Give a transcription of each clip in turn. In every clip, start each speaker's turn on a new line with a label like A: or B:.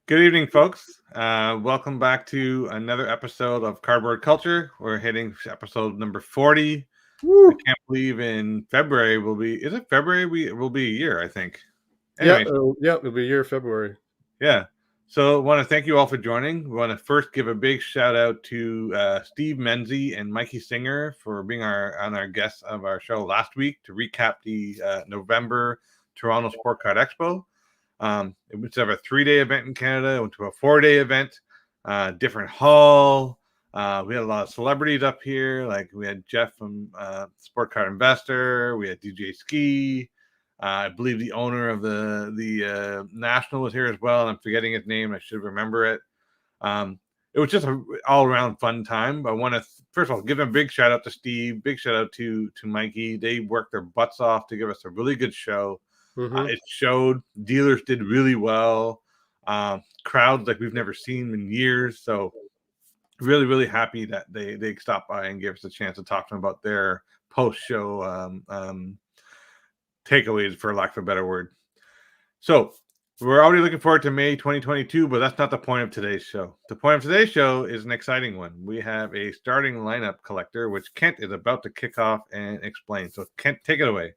A: Good evening, folks. Welcome back to another episode of Cardboard Culture. We're hitting episode number 40. I
B: Woo.
A: can't believe in February is it February? It will be a year, I think.
B: Yeah,
A: Anyway,
B: it'll be a year February.
A: yeah. So I want to thank you all for joining. We want to first give a big shout out to Steve Menzie and Mikey Singer for being on our guests of our show last week to recap the November Toronto Sport Card Expo. It was a 3-day event in Canada. It went to a 4-day event, different hall. We had a lot of celebrities up here. Like we had Jeff from Sport Card Investor. We had DJ Ski. I believe the owner of the National was here as well. And I'm forgetting his name. I should remember it. It was just an all-around fun time. I want to first of all give a big shout out to Steve. Big shout out to Mikey. They worked their butts off to give us a really good show. It showed dealers did really well. Crowds like we've never seen in years. So really, really happy that they stopped by and gave us a chance to talk to them about their post-show takeaways, for lack of a better word. So we're already looking forward to May 2022, but that's not the point of today's show. The point of today's show is an exciting one. We have a starting lineup collector, which Kent is about to kick off and explain. So Kent, take it away.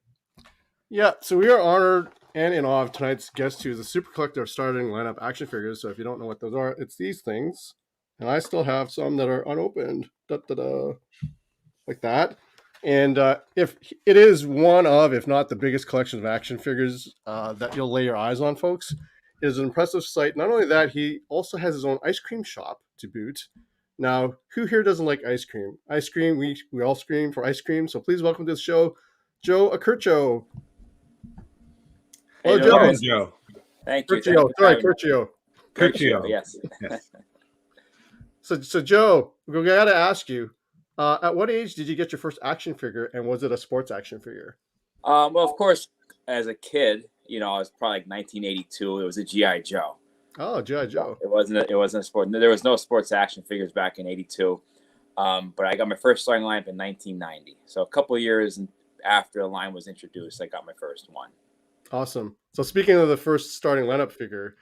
B: Yeah, so we are honored and in awe of tonight's guest, who is a super collector of starting lineup action figures. So if you don't know what those are, it's these things. And I still have some that are unopened. Da-da-da. Like that. And if it is one of, if not the biggest collection of action figures that you'll lay your eyes on, folks, it is an impressive sight. Not only that, he also has his own ice cream shop to boot. Now, who here doesn't like ice cream? Ice cream, we all scream for ice cream. So please welcome to the show, Joe Curcio.
C: Hello,
B: Joe.
A: Welcome, Joe.
C: Thank you.
B: Curcio. Sorry, Curcio.
A: Curcio.
C: Yes.
B: So Joe, we got to ask you, at what age did you get your first action figure, and was it a sports action figure?
C: Well, of course, as a kid, I was probably like 1982. It was a GI Joe.
B: Oh, G.I. Joe.
C: It wasn't a sport. There was no sports action figures back in '82. But I got my first starting lineup in 1990. So a couple of years after the line was introduced, I got my first one.
B: Awesome. So speaking of the first starting lineup figure,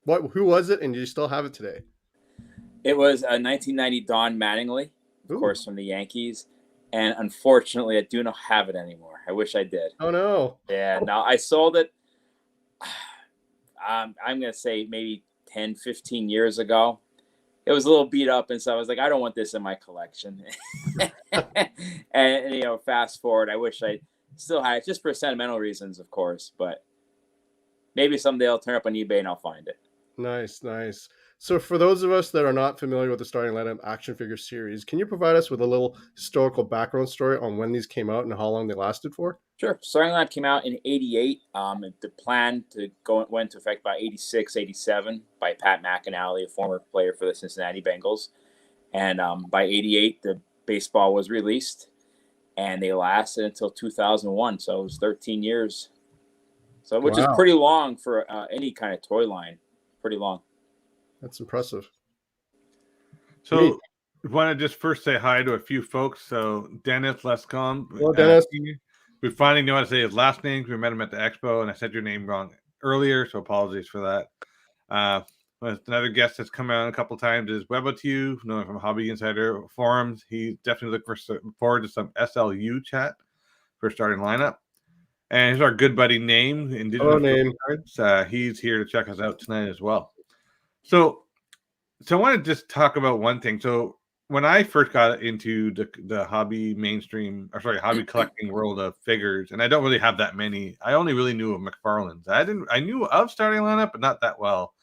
B: who was it, and do you still have it today?
C: It was a 1990 Don Mattingly, of course, from the Yankees. And unfortunately, I do not have it anymore. I wish I did.
B: Oh, no.
C: Yeah, no, I sold it, I'm going to say maybe 10, 15 years ago. It was a little beat up, and so I was like, I don't want this in my collection. and fast forward, I wish I still had it, just for sentimental reasons, of course. But maybe someday I'll turn up on eBay and I'll find it.
B: Nice. So for those of us that are not familiar with the starting lineup action figure series, can you provide us with a little historical background story on when these came out and how long they lasted for?
C: Sure. Starting lineup came out in '88. The plan went into effect by '86, '87 by Pat McInally, a former player for the Cincinnati Bengals. And by '88, the baseball was released, and they lasted until 2001. So it was 13 years. So which is pretty long for any kind of toy line. Pretty long.
B: That's impressive.
A: So I want to just first say hi to a few folks. So Dennis Lescombe.
B: Hello, Dennis.
A: We finally know how to say his last name. We met him at the expo, and I said your name wrong earlier, so apologies for that. Another guest that's come out a couple times is Webotu, known from Hobby Insider Forums. He definitely looking forward to some SLU chat for starting lineup. And here's our good buddy Name, Indigenous Cards. He's here to check us out tonight as well. So I want to just talk about one thing. So when I first got into the hobby hobby collecting world of figures, and I don't really have that many. I only really knew of McFarlane's. I knew of starting lineup, but not that well.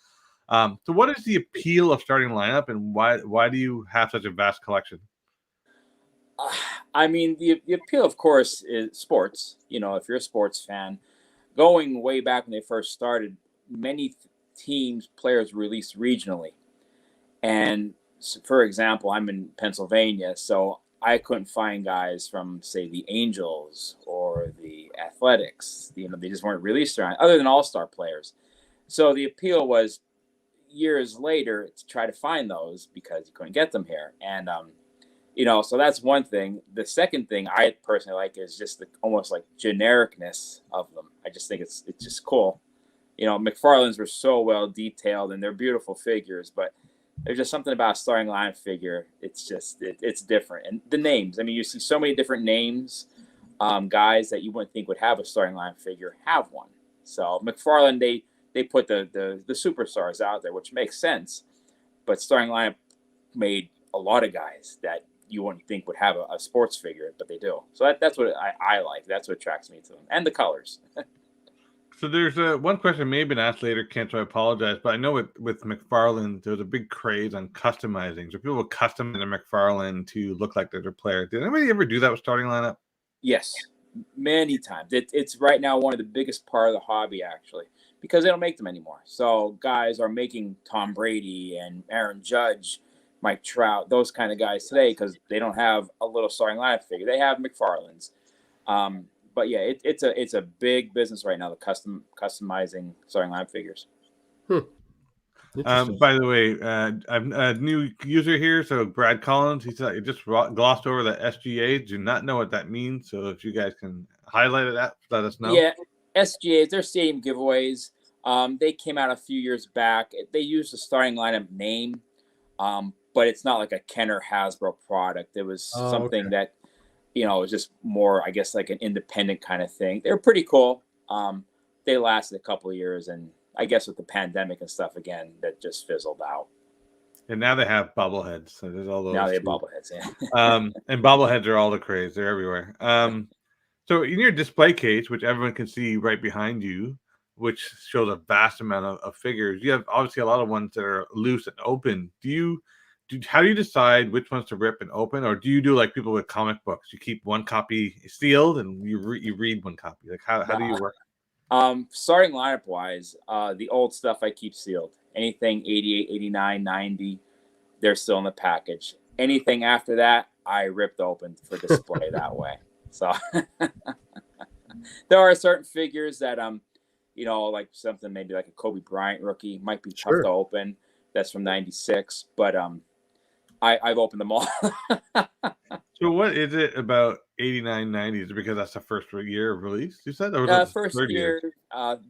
A: So what is the appeal of starting lineup, and why do you have such a vast collection?
C: I mean, the appeal, of course, is sports. If you're a sports fan, going way back when they first started, many players released regionally. And so, for example, I'm in Pennsylvania, so I couldn't find guys from, say, the Angels or the Athletics. They just weren't released around, other than all-star players. So the appeal was years later to try to find those because you couldn't get them here. And, so that's one thing. The second thing I personally like is just the almost like genericness of them. I just think it's just cool. McFarlane's were so well detailed and they're beautiful figures, but there's just something about a starting line figure. It's just it's different. And the names, I mean, you see so many different names, guys that you wouldn't think would have a starting line figure have one. So McFarlane, they put the superstars out there, which makes sense. But starting lineup made a lot of guys that you wouldn't think would have a sports figure, but they do. So that's what I like. That's what attracts me to them, and the colors.
A: So there's one question may have been asked later, Kent, so I apologize. But I know with McFarlane, there was a big craze on customizing. So people would customize a McFarlane to look like they're a player. Did anybody ever do that with starting lineup?
C: Yes, many times. It's right now one of the biggest part of the hobby, actually, because they don't make them anymore. So guys are making Tom Brady and Aaron Judge, Mike Trout, those kind of guys today because they don't have a little starting lineup figure. They have McFarlane's. But yeah, it's a big business right now, the customizing starting lineup figures.
A: By the way, I'm a new user here. So Brad Collins, he said he just glossed over the SGA. Do not know what that means. So if you guys can highlight it, let us know.
C: Yeah, SGAs, they're stadium giveaways. They came out a few years back. They used the starting lineup name, but it's not like a Kenner Hasbro product. It was something that, it was just more, I guess, like an independent kind of thing. They were pretty cool. They lasted a couple of years, and I guess with the pandemic and stuff, again, that just fizzled out.
A: And now they have bobbleheads. So there's all those.
C: Now they have bobbleheads, yeah.
A: And bobbleheads are all the craze. They're everywhere. So in your display case, which everyone can see right behind you, which shows a vast amount of figures, you have obviously a lot of ones that are loose and open. How do you decide which ones to rip and open, or do you do like people with comic books? You keep one copy sealed and you read one copy. Like how do you work?
C: Starting lineup wise, the old stuff I keep sealed. Anything 88, 89, 90, they're still in the package. Anything after that, I ripped open for display that way. So there are certain figures that like something maybe like a Kobe Bryant rookie might be tough to open. That's from '96, but I've opened them all.
A: So what is it about 89, 90? Is it because that's the first year of release, you said? Or
C: first year,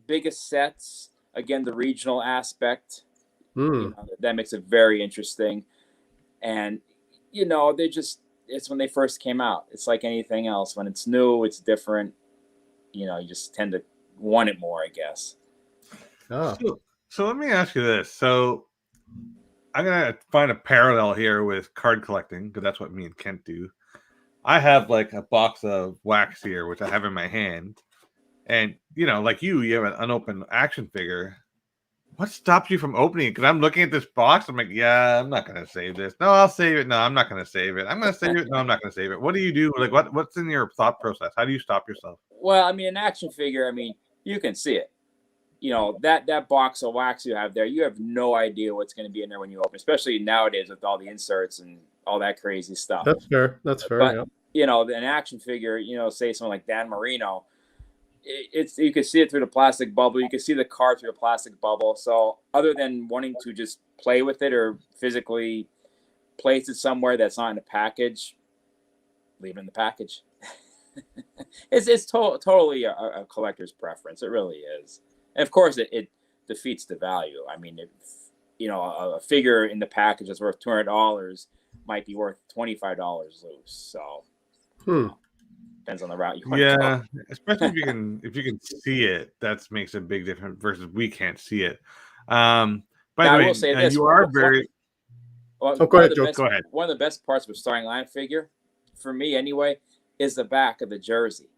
C: biggest sets. Again, the regional aspect. That makes it very interesting. And, it's when they first came out. It's like anything else. When it's new, it's different. You just tend to want it more, I guess.
A: Oh. So let me ask you this. So I'm going to find a parallel here with card collecting, because that's what me and Kent do. I have like a box of wax here, which I have in my hand. And, like you have an unopened action figure. What stops you from opening it? Because I'm looking at this box. I'm like, yeah, I'm not going to save this. No, I'll save it. No, I'm not going to save it. I'm going to save it. No, I'm not going to save it. What do you do? Like, what's in your thought process? How do you stop yourself?
C: Well, I mean, an action figure, you can see it. That box of wax you have there, you have no idea what's going to be in there when you open, especially nowadays with all the inserts and all that crazy stuff.
B: That's fair. But,
C: an action figure, say someone like Dan Marino, you can see it through the plastic bubble. You can see the card through the plastic bubble. So other than wanting to just play with it or physically place it somewhere that's not in the package, leave it in the package. It's totally a collector's preference. It really is. And of course, it defeats the value. I mean, if a figure in the package that's worth $200 might be worth $25 loose. So depends on the route you want to go.
A: Especially if you can see it, that makes a big difference versus we can't see it. By the way,
C: I will say this:
A: you are very.
B: Go ahead, Joe.
A: Go ahead.
C: One of the best parts of a starting line figure, for me anyway, is the back of the jersey.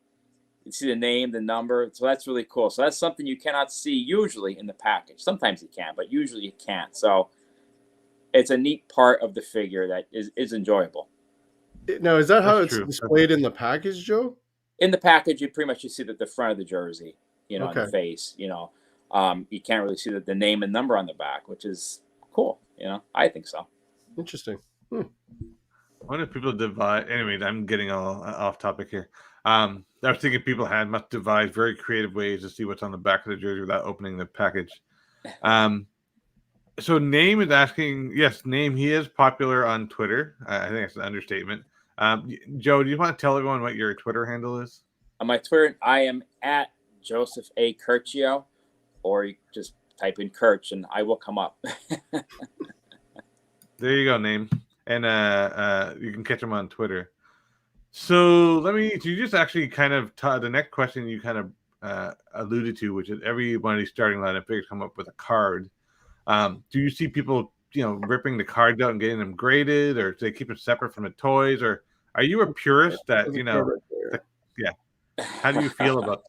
C: You see the name, the number, so that's really cool. So that's something you cannot see usually in the package. Sometimes you can, but usually you can't. So it's a neat part of the figure that is enjoyable.
B: Now, is that how it's displayed in the package, Joe?
C: In the package, you pretty much see the front of the jersey, in the face. You can't really see the name and number on the back, which is cool. I think so.
B: Interesting.
A: I wonder if people divide. Anyway, I'm getting all off topic here. I was thinking people must devise very creative ways to see what's on the back of the jersey without opening the package. So Name is asking, yes, Name, he is popular on Twitter. I think that's an understatement. Joe, do you want to tell everyone what your Twitter handle is?
C: On my Twitter, I am at Joseph A. Curcio. or you just type in Curch and I will come up.
A: There you go, name. And you can catch him on Twitter. So you just actually kind of, the next question you kind of alluded to, which is every one of these starting lineup figures come up with a card. Do you see people, ripping the cards out and getting them graded, or do they keep them separate from the toys, or are you a purist that, yeah. How do you feel about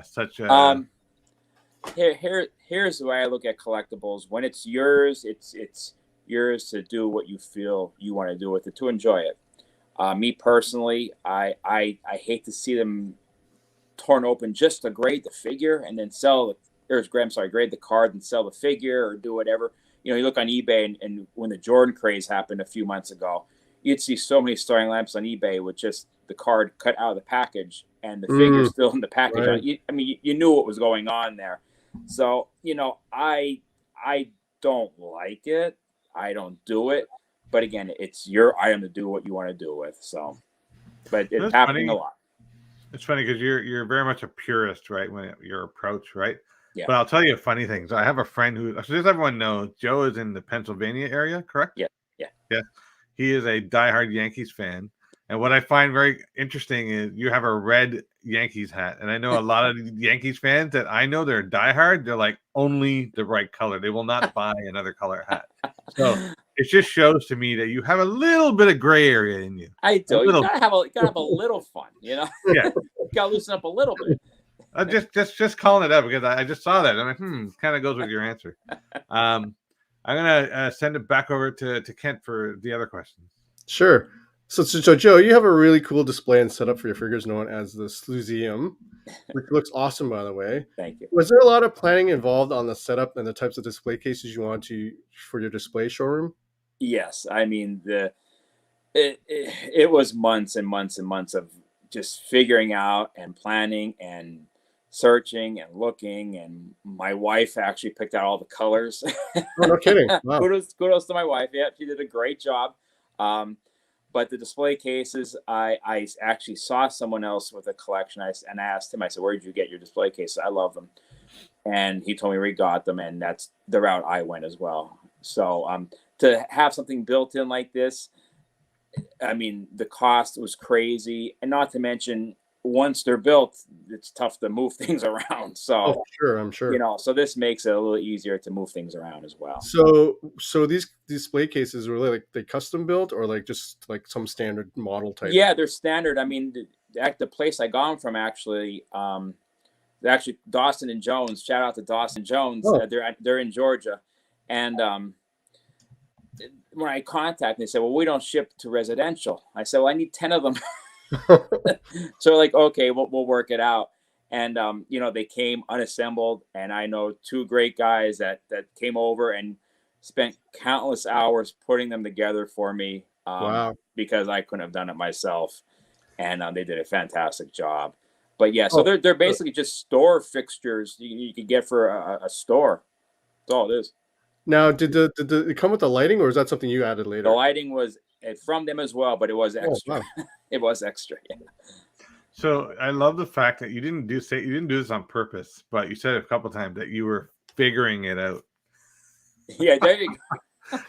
A: such
C: Here's the way I look at collectibles. When it's yours, it's yours to do what you feel you want to do with it, to enjoy it. Me personally, I hate to see them torn open just to grade the figure and then grade the card and sell the figure or do whatever. You look on eBay and when the Jordan craze happened a few months ago, you'd see so many starting lamps on eBay with just the card cut out of the package and the figure still in the package. Right. You knew what was going on there. So, I don't like it. I don't do it. But again, it's your item to do what you want to do with. So, but it's happening a lot.
A: It's funny because you're very much a purist, right? When your approach, right?
C: Yeah.
A: But I'll tell you a funny thing. So I have a friend who, so just everyone knows, Joe is in the Pennsylvania area, correct?
C: Yeah.
A: He is a diehard Yankees fan. And what I find very interesting is you have a red Yankees hat. And I know a lot of Yankees fans that I know they're diehard. They're like only the right color. They will not buy another color hat. So it just shows to me that you have a little bit of gray area in you.
C: I do. You gotta have a little fun, Yeah. You gotta loosen up a little bit.
A: Just calling it up because I just saw that. I'm like, kind of goes with your answer. I'm gonna send it back over to Kent for the other questions.
B: Sure. So Joe, you have a really cool display and setup for your figures known as the Sluseum, which looks awesome, by the way.
C: Thank you.
B: Was there a lot of planning involved on the setup and the types of display cases you want for your display showroom?
C: Yes. I mean, it was months and months and months of just figuring out and planning and searching and looking, and my wife actually picked out all the colors.
B: Oh, no kidding. Wow.
C: Kudos to my wife. Yeah, she did a great job. But the display cases, I actually saw someone else with a collection. I asked him, I said, where did you get your display cases? I love them. And he told me where he got them, and that's the route I went as well. So to have something built in like this, I mean, the cost was crazy. And not to mention, once they're built, it's tough to move things around. So
B: I'm sure.
C: So this makes it a little easier to move things around as well.
B: So these display cases were like they custom built or like just like some standard model type?
C: Yeah, they're standard. I mean, the place I got them from actually Dawson and Jones. Shout out to Dawson Jones.
B: Oh.
C: They're in Georgia, and when I contacted them, they said, "Well, we don't ship to residential." I said, "Well, I need 10 of them." So like, okay, we'll work it out. And they came unassembled, and I know 2 great guys that came over and spent countless hours putting them together for me.
B: Wow.
C: Because I couldn't have done it myself, and they did a fantastic job. But yeah, so they're basically just store fixtures you could get for a store. That's all it is.
B: Now, did it come with the lighting, or is that something you added later?
C: The lighting was from them as well, but it was extra.
B: Oh, wow.
C: It was extra. Yeah.
A: So I love the fact that you didn't do this on purpose, but you said a couple times that you were figuring it out.
C: Yeah, there you go.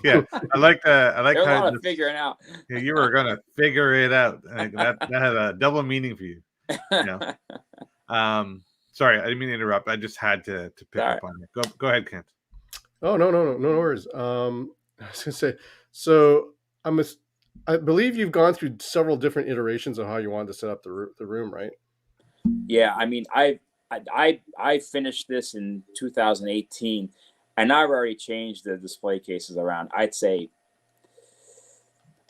A: Yeah, I like that. I like
C: There's a
A: how
C: lot of figuring out.
A: Yeah, you were gonna figure it out. Like, that had a double meaning for you. Sorry, I didn't mean to interrupt. I just had to pick up on it. Go ahead, Kent.
B: Oh, no worries. I was gonna say, so I believe you've gone through several different iterations of how you wanted to set up the room, right?
C: Yeah, I mean, I finished this in 2018, and I've already changed the display cases around. I'd say,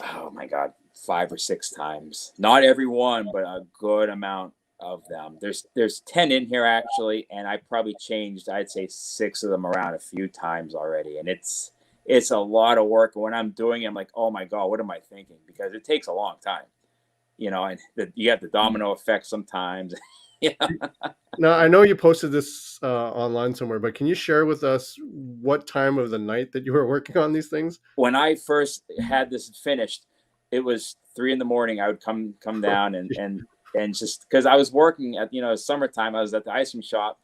C: oh my God, 5 or 6 times. Not every one, but a good amount of them. There's 10 in here actually, and I probably changed, I'd say 6 of them around a few times already, and it's a lot of work. And when I'm doing it, I'm like, oh my God, what am I thinking? Because it takes a long time, and you have the domino effect sometimes.
B: Now, I know you posted this online somewhere, but can you share with us what time of the night that you were working on these things?
C: When I first had this finished, it was 3 a.m. I would come down and just because I was working at, summertime, I was at the ice cream shop,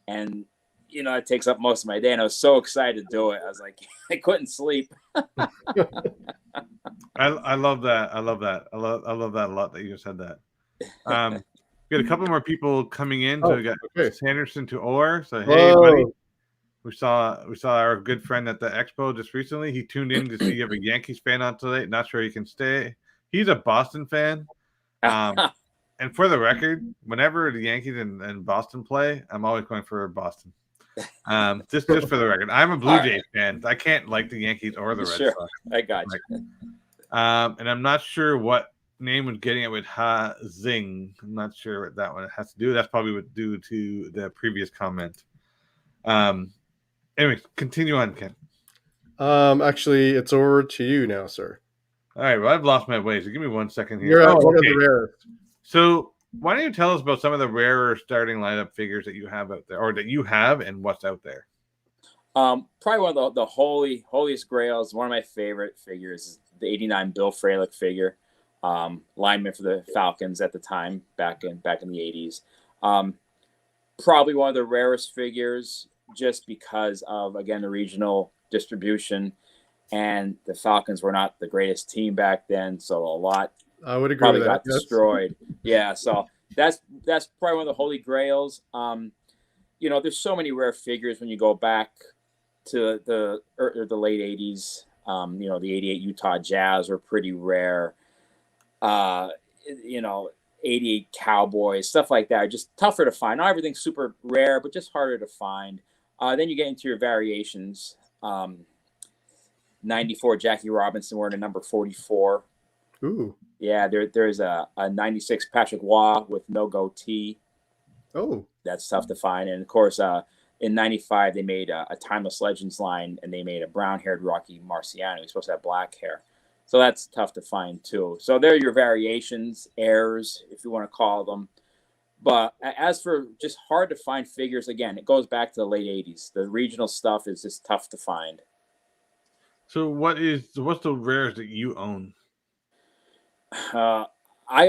C: and it takes up most of my day, and I was so excited to do it. I was like, I couldn't sleep.
A: I love that. I love that. I love that a lot that you just said that. We got a couple more people coming in. So we got Sanderson to Orr. So hey, buddy. We saw our good friend at the expo just recently. He tuned in to see you have a Yankees fan on today. Not sure he can stay. He's a Boston fan. And for the record, whenever the Yankees and Boston play, I'm always going for Boston. Just for the record, I'm a Blue Jays fan. I can't like the Yankees or the Red Sox.
C: I got you.
A: And I'm not sure what name was getting it with Hazle. I'm not sure what that one has to do. That's probably due to the previous comment. Anyway, continue on, Ken.
B: Actually, it's over to you now, sir.
A: All right. Well, I've lost my way, so give me 1 second here.
B: You're one of the rarest.
A: So, why don't you tell us about some of the rarer starting lineup figures that you have out there, or that you have, and what's out there?
C: Probably one of the holiest grails. One of my favorite figures is the '89 Bill Fralek figure, lineman for the Falcons at the time, back in the '80s. Probably one of the rarest figures, just because of, again, the regional distribution, and the Falcons were not the greatest team back then, so a lot
B: I would agree
C: probably
B: with
C: got
B: that.
C: destroyed. Yeah, so that's probably one of the holy grails. There's so many rare figures when you go back to the late '80s. The '88 Utah Jazz were pretty rare. '88 Cowboys, stuff like that are just tougher to find. Not everything's super rare, but just harder to find. Then you get into your variations. '94 Jackie Robinson wearing a number 44.
B: Ooh.
C: Yeah, there's a '96 Patrick Waugh with no goatee.
B: Oh.
C: That's tough to find. And of course, in '95 they made a Timeless Legends line, and they made a brown-haired Rocky Marciano. He's supposed to have black hair. So that's tough to find too. So there are your variations, heirs, if you want to call them. But as for just hard to find figures, again, it goes back to the late '80s. The regional stuff is just tough to find.
A: So what's the rares that you own?
C: I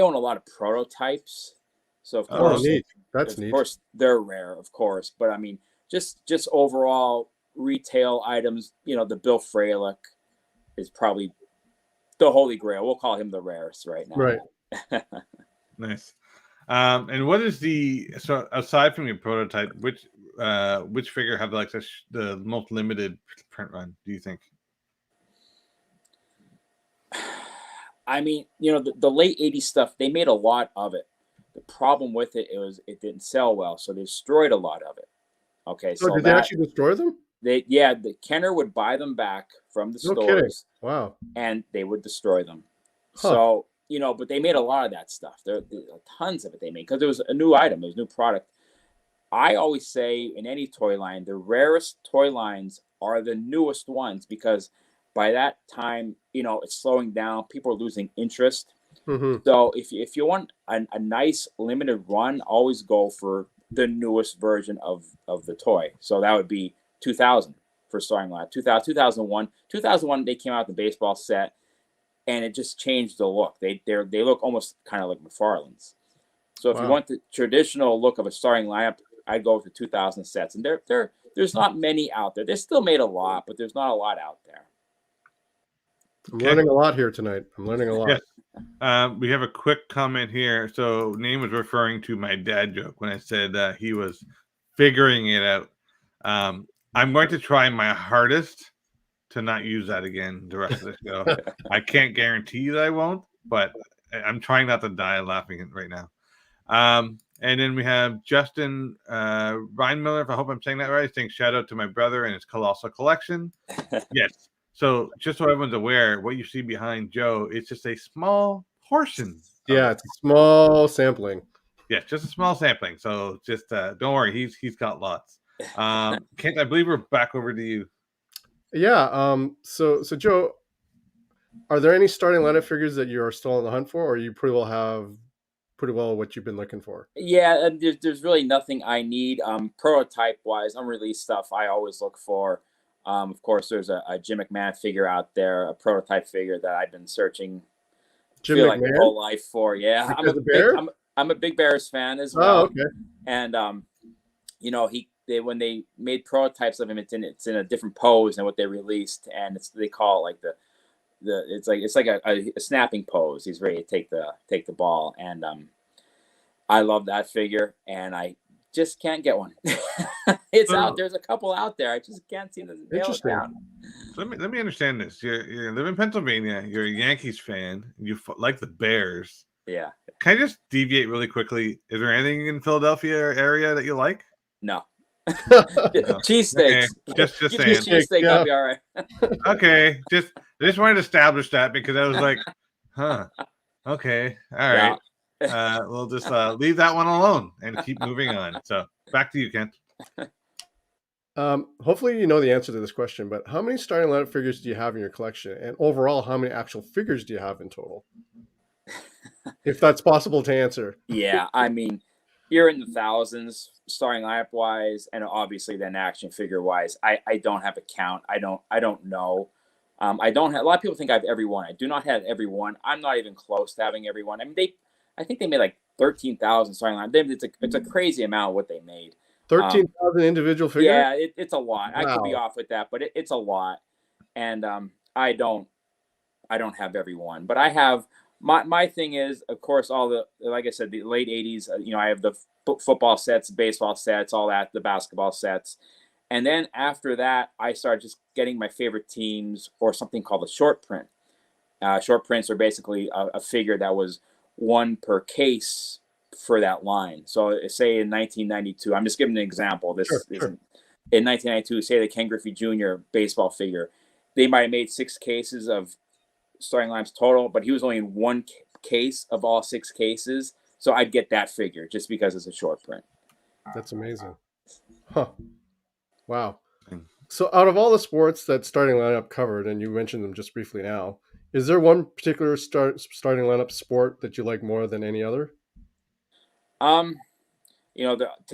C: own a lot of prototypes. So of course,
B: neat. That's neat.
C: Of course, they're rare, of course. But I mean, just overall retail items. The Bill Fralek is probably the holy grail. We'll call him the rarest right now.
B: Right.
A: Nice. And what is so aside from your prototype, which figure had the most limited print run, do you think?
C: I mean, the late '80s stuff, they made a lot of it. The problem with it it didn't sell well, so they destroyed a lot of it. Okay, so
B: did they actually destroy them?
C: The Kenner would buy them back from the stores.
B: Kidding. Wow.
C: And they would destroy them.
B: Huh.
C: So, but they made a lot of that stuff. There are tons of it they made because it was a new item, it was a new product. I always say in any toy line, the rarest toy lines are the newest ones, because by that time, it's slowing down. People are losing interest.
B: Mm-hmm.
C: So if you want a nice limited run, always go for the newest version of the toy. So that would be 2000 for starting line. 2001, they came out with the baseball set, and it just changed the look. They look almost kind of like McFarlane's. So if you want the traditional look of a starting lineup, I'd go with the 2000 sets. And there's not many out there. They still made a lot, but there's not a lot out there.
B: I'm learning a lot here tonight. I'm learning a lot.
A: Yes. We have a quick comment here. So Name was referring to my dad joke when I said he was figuring it out. I'm going to try my hardest to not use that again the rest of the show. I can't guarantee that I won't, but I'm trying not to die laughing right now. And then we have Justin Reinmiller, if I hope I'm saying that right, saying shout out to my brother and his colossal collection. Yes. So just so everyone's aware, what you see behind Joe, it's just a small portion.
B: Yeah, it's a small sampling.
A: Yes, just a small sampling. So just don't worry, he's got lots. Kent, I believe we're back over to you.
B: Yeah. So Joe, are there any starting lineup figures that you are still on the hunt for, or you pretty well have what you've been looking for?
C: Yeah, there's really nothing I need. Prototype wise, unreleased stuff I always look for. Of course, there's a Jim McMahon figure out there, a prototype figure that I've been searching my whole life for. Yeah, I'm a big Bears fan as well.
B: Oh, okay.
C: And when they made prototypes of him, it's in a different pose than what they released, and they call it like it's like a snapping pose. He's ready to take the ball, and I love that figure, and I just can't get one. It's out. There's a couple out there. I just can't seem to nail it down.
A: So let me understand this. You live in Pennsylvania. You're a Yankees fan. You like the Bears.
C: Yeah.
A: Can I just deviate really quickly? Is there anything in Philadelphia area that you like?
C: No.
A: No.
C: Cheesesteaks.
A: Okay. Just
C: Give
A: saying.
C: me a cheesesteak,
B: Yeah.
C: I'll be all right.
A: Okay. I just wanted to establish that because I was like, huh. Okay. All right. We'll just leave that one alone and keep moving on. So back to you, Kent.
B: Hopefully you know the answer to this question, but how many starting lineup figures do you have in your collection? And overall, how many actual figures do you have in total? If that's possible to answer.
C: Yeah, I mean, you're in the thousands starting lineup wise, and obviously then action figure wise. I don't have a count. I don't know. I don't have. A lot of people think I have every one. I do not have every one. I'm not even close to having every one. I mean, I think they made like 13,000 starting lineup. It's a crazy amount what they made.
B: 13,000 individual figures?
C: Yeah, it's a lot.
B: Wow.
C: I could be off with that, but it's a lot. And I don't have every one, but I have my thing is, of course, all the, like I said, the late 80s, I have the football sets, baseball sets, all that, the basketball sets. And then after that, I started just getting my favorite teams or something called a short print. Short prints are basically a figure that was one per case for that line. So say in 1992, I'm just giving an example. Sure. In 1992, say the Ken Griffey Jr. baseball figure, they might have made 6 cases of starting lineups total, but he was only in one case of all 6 cases. So I'd get that figure just because it's a short print.
B: That's amazing. Huh. Wow. So out of all the sports that starting lineup covered, and you mentioned them just briefly now, is there one particular starting lineup sport that you like more than any other?
C: To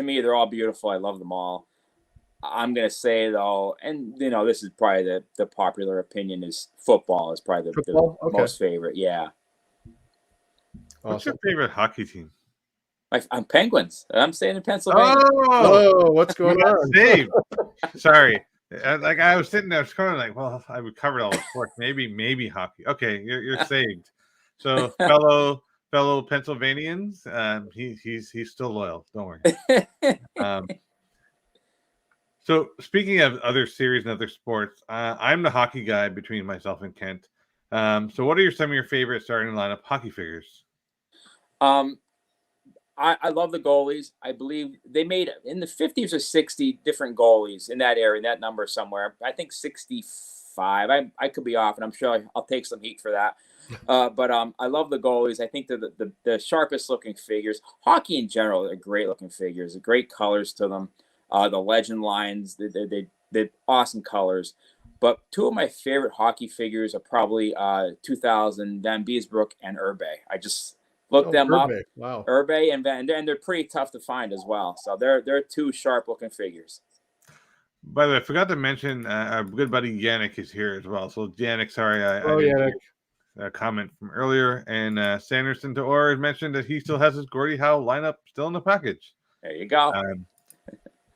C: me, they're all beautiful. I love them all. I'm going to say, though, and, this is probably the popular opinion is football is probably the most favorite. Yeah.
A: What's your favorite hockey team?
C: I'm Penguins. I'm staying in Pennsylvania.
B: Oh, what's going on?
A: Saved. Sorry. I was sitting there scrolling like, well, I would cover all the sports. Maybe hockey. Okay, you're saved. So fellow Pennsylvanians, he's still loyal. Don't worry. So speaking of other series and other sports, I'm the hockey guy between myself and Kent. So what are some of your favorite starting lineup hockey figures?
C: I love the goalies. I believe they made in the 50s or 60 different goalies in that area, in that number somewhere. I think 65. I could be off, and I'm sure I'll take some heat for that. But I love the goalies. I think they're the sharpest looking figures. Hockey in general, they're great looking figures. Great colors to them. The legend lines, they're awesome colors. But 2 of my favorite hockey figures are probably 2000 Van Beesbrook and Urbe. I just looked them up.
B: Wow.
C: Urbe and they're pretty tough to find as well. So they're 2 sharp looking figures.
A: By the way, I forgot to mention our good buddy Yannick is here as well. So Yannick, sorry,
B: Yannick.
A: A comment from earlier, and Sanderson to Orr mentioned that he still has his Gordie Howe lineup still in the package.
C: There you go.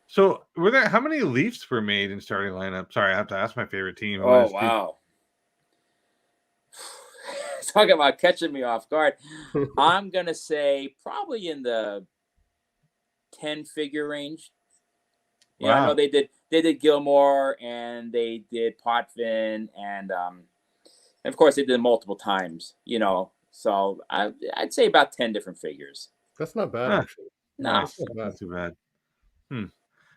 A: So how many Leafs were made in starting lineup? Sorry, I have to ask my favorite team.
C: Oh, wow. Talking about catching me off guard. I'm going to say probably in the 10-figure range. Yeah, wow. I know they did Gilmore and they did Potvin and of course they did it multiple times, So I'd say about 10 different figures.
B: That's not bad, actually.
C: No.
A: Not too bad.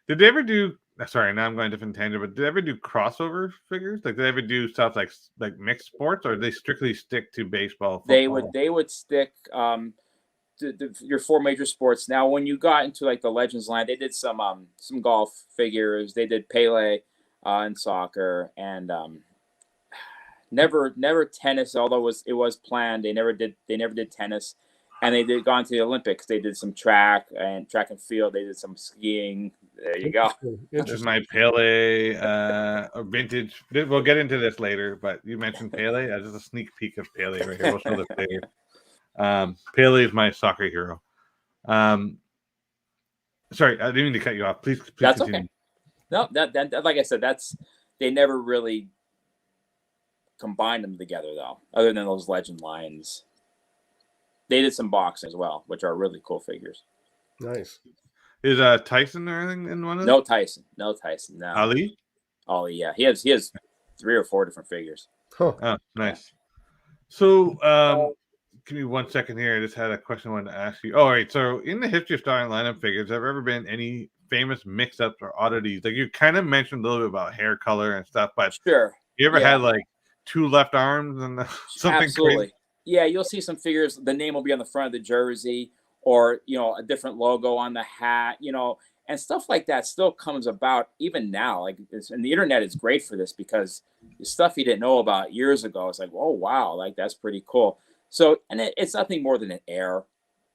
A: Did they ever do? Sorry, now I'm going different tangent. But did they ever do crossover figures? Like, did they ever do stuff like mixed sports, or did they strictly stick to baseball? Football?
C: They would stick your 4 major sports. Now, when you got into like the Legends line, they did some golf figures. They did Pele and soccer, and never tennis. Although it was planned, they never did tennis. And they did gone to the Olympics. They did some track and field. They did some skiing. There you go.
A: This is my Pele vintage. We'll get into this later, but you mentioned Pele. Just a sneak peek of Pele right here. We'll show this later. Pele is my soccer hero. Sorry, I didn't mean to cut you off. Please
C: That's
A: continue.
C: okay. No, that like I said, they never really combined them together though. Other than those legend lines, they did some boxing as well, which are really cool figures.
B: Nice.
A: Is Tyson or anything in one of them?
C: No Tyson. No.
A: Ali?
C: Ollie, yeah. He has 3 or 4 different figures.
B: Huh.
A: Oh, nice. So, give me 1 second here. I just had a question I wanted to ask you. Oh, all right. So, in the history of starting lineup figures, have there ever been any famous mix-ups or oddities? Like you kind of mentioned a little bit about hair color and stuff, but
C: Sure.
A: you ever
C: Yeah.
A: had like 2 left arms and something
C: Absolutely.
A: crazy?
C: Yeah, you'll see some figures. The name will be on the front of the jersey, or a different logo on the hat. And stuff like that still comes about even now. Like, and the internet is great for this because the stuff you didn't know about years ago. It's like, oh wow, like that's pretty cool. So, and it's nothing more than an error.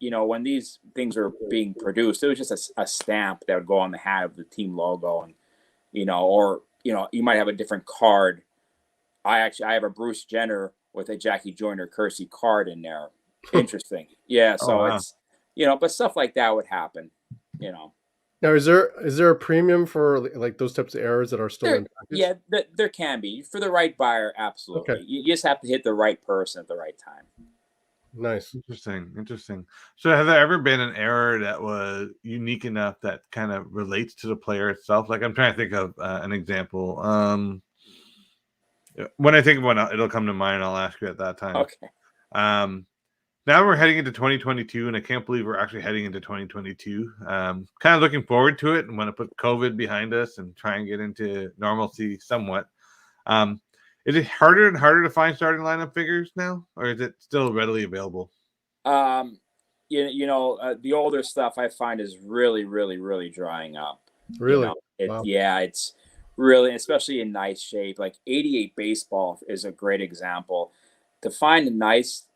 C: When these things are being produced, it was just a stamp that would go on the hat of the team logo, and or you might have a different card. I have a Bruce Jenner with a Jackie Joyner Kersey card in there. Interesting. Yeah.
A: Oh,
C: So
A: wow.
C: it's, but stuff like that would happen,
B: Now, is there a premium for like those types of errors that are still in package?
C: Yeah, there can be for the right buyer. Absolutely.
B: Okay.
C: You just have to hit the right person at the right time.
B: Nice.
A: Interesting. So, have there ever been an error that was unique enough that kind of relates to the player itself? Like, I'm trying to think of an example. When I think of one, it'll come to mind. I'll ask you at that time.
C: Okay.
A: Now we're heading into 2022, and I can't believe we're actually heading into 2022. Kind of looking forward to it, and want to put COVID behind us and try and get into normalcy somewhat. Is it harder and harder to find starting lineup figures now, or is it still readily available?
C: The older stuff I find is really, really, really drying up.
B: Really?
C: Wow. Yeah, it's really, especially in nice shape. Like 88 baseball is a great example. To find a nice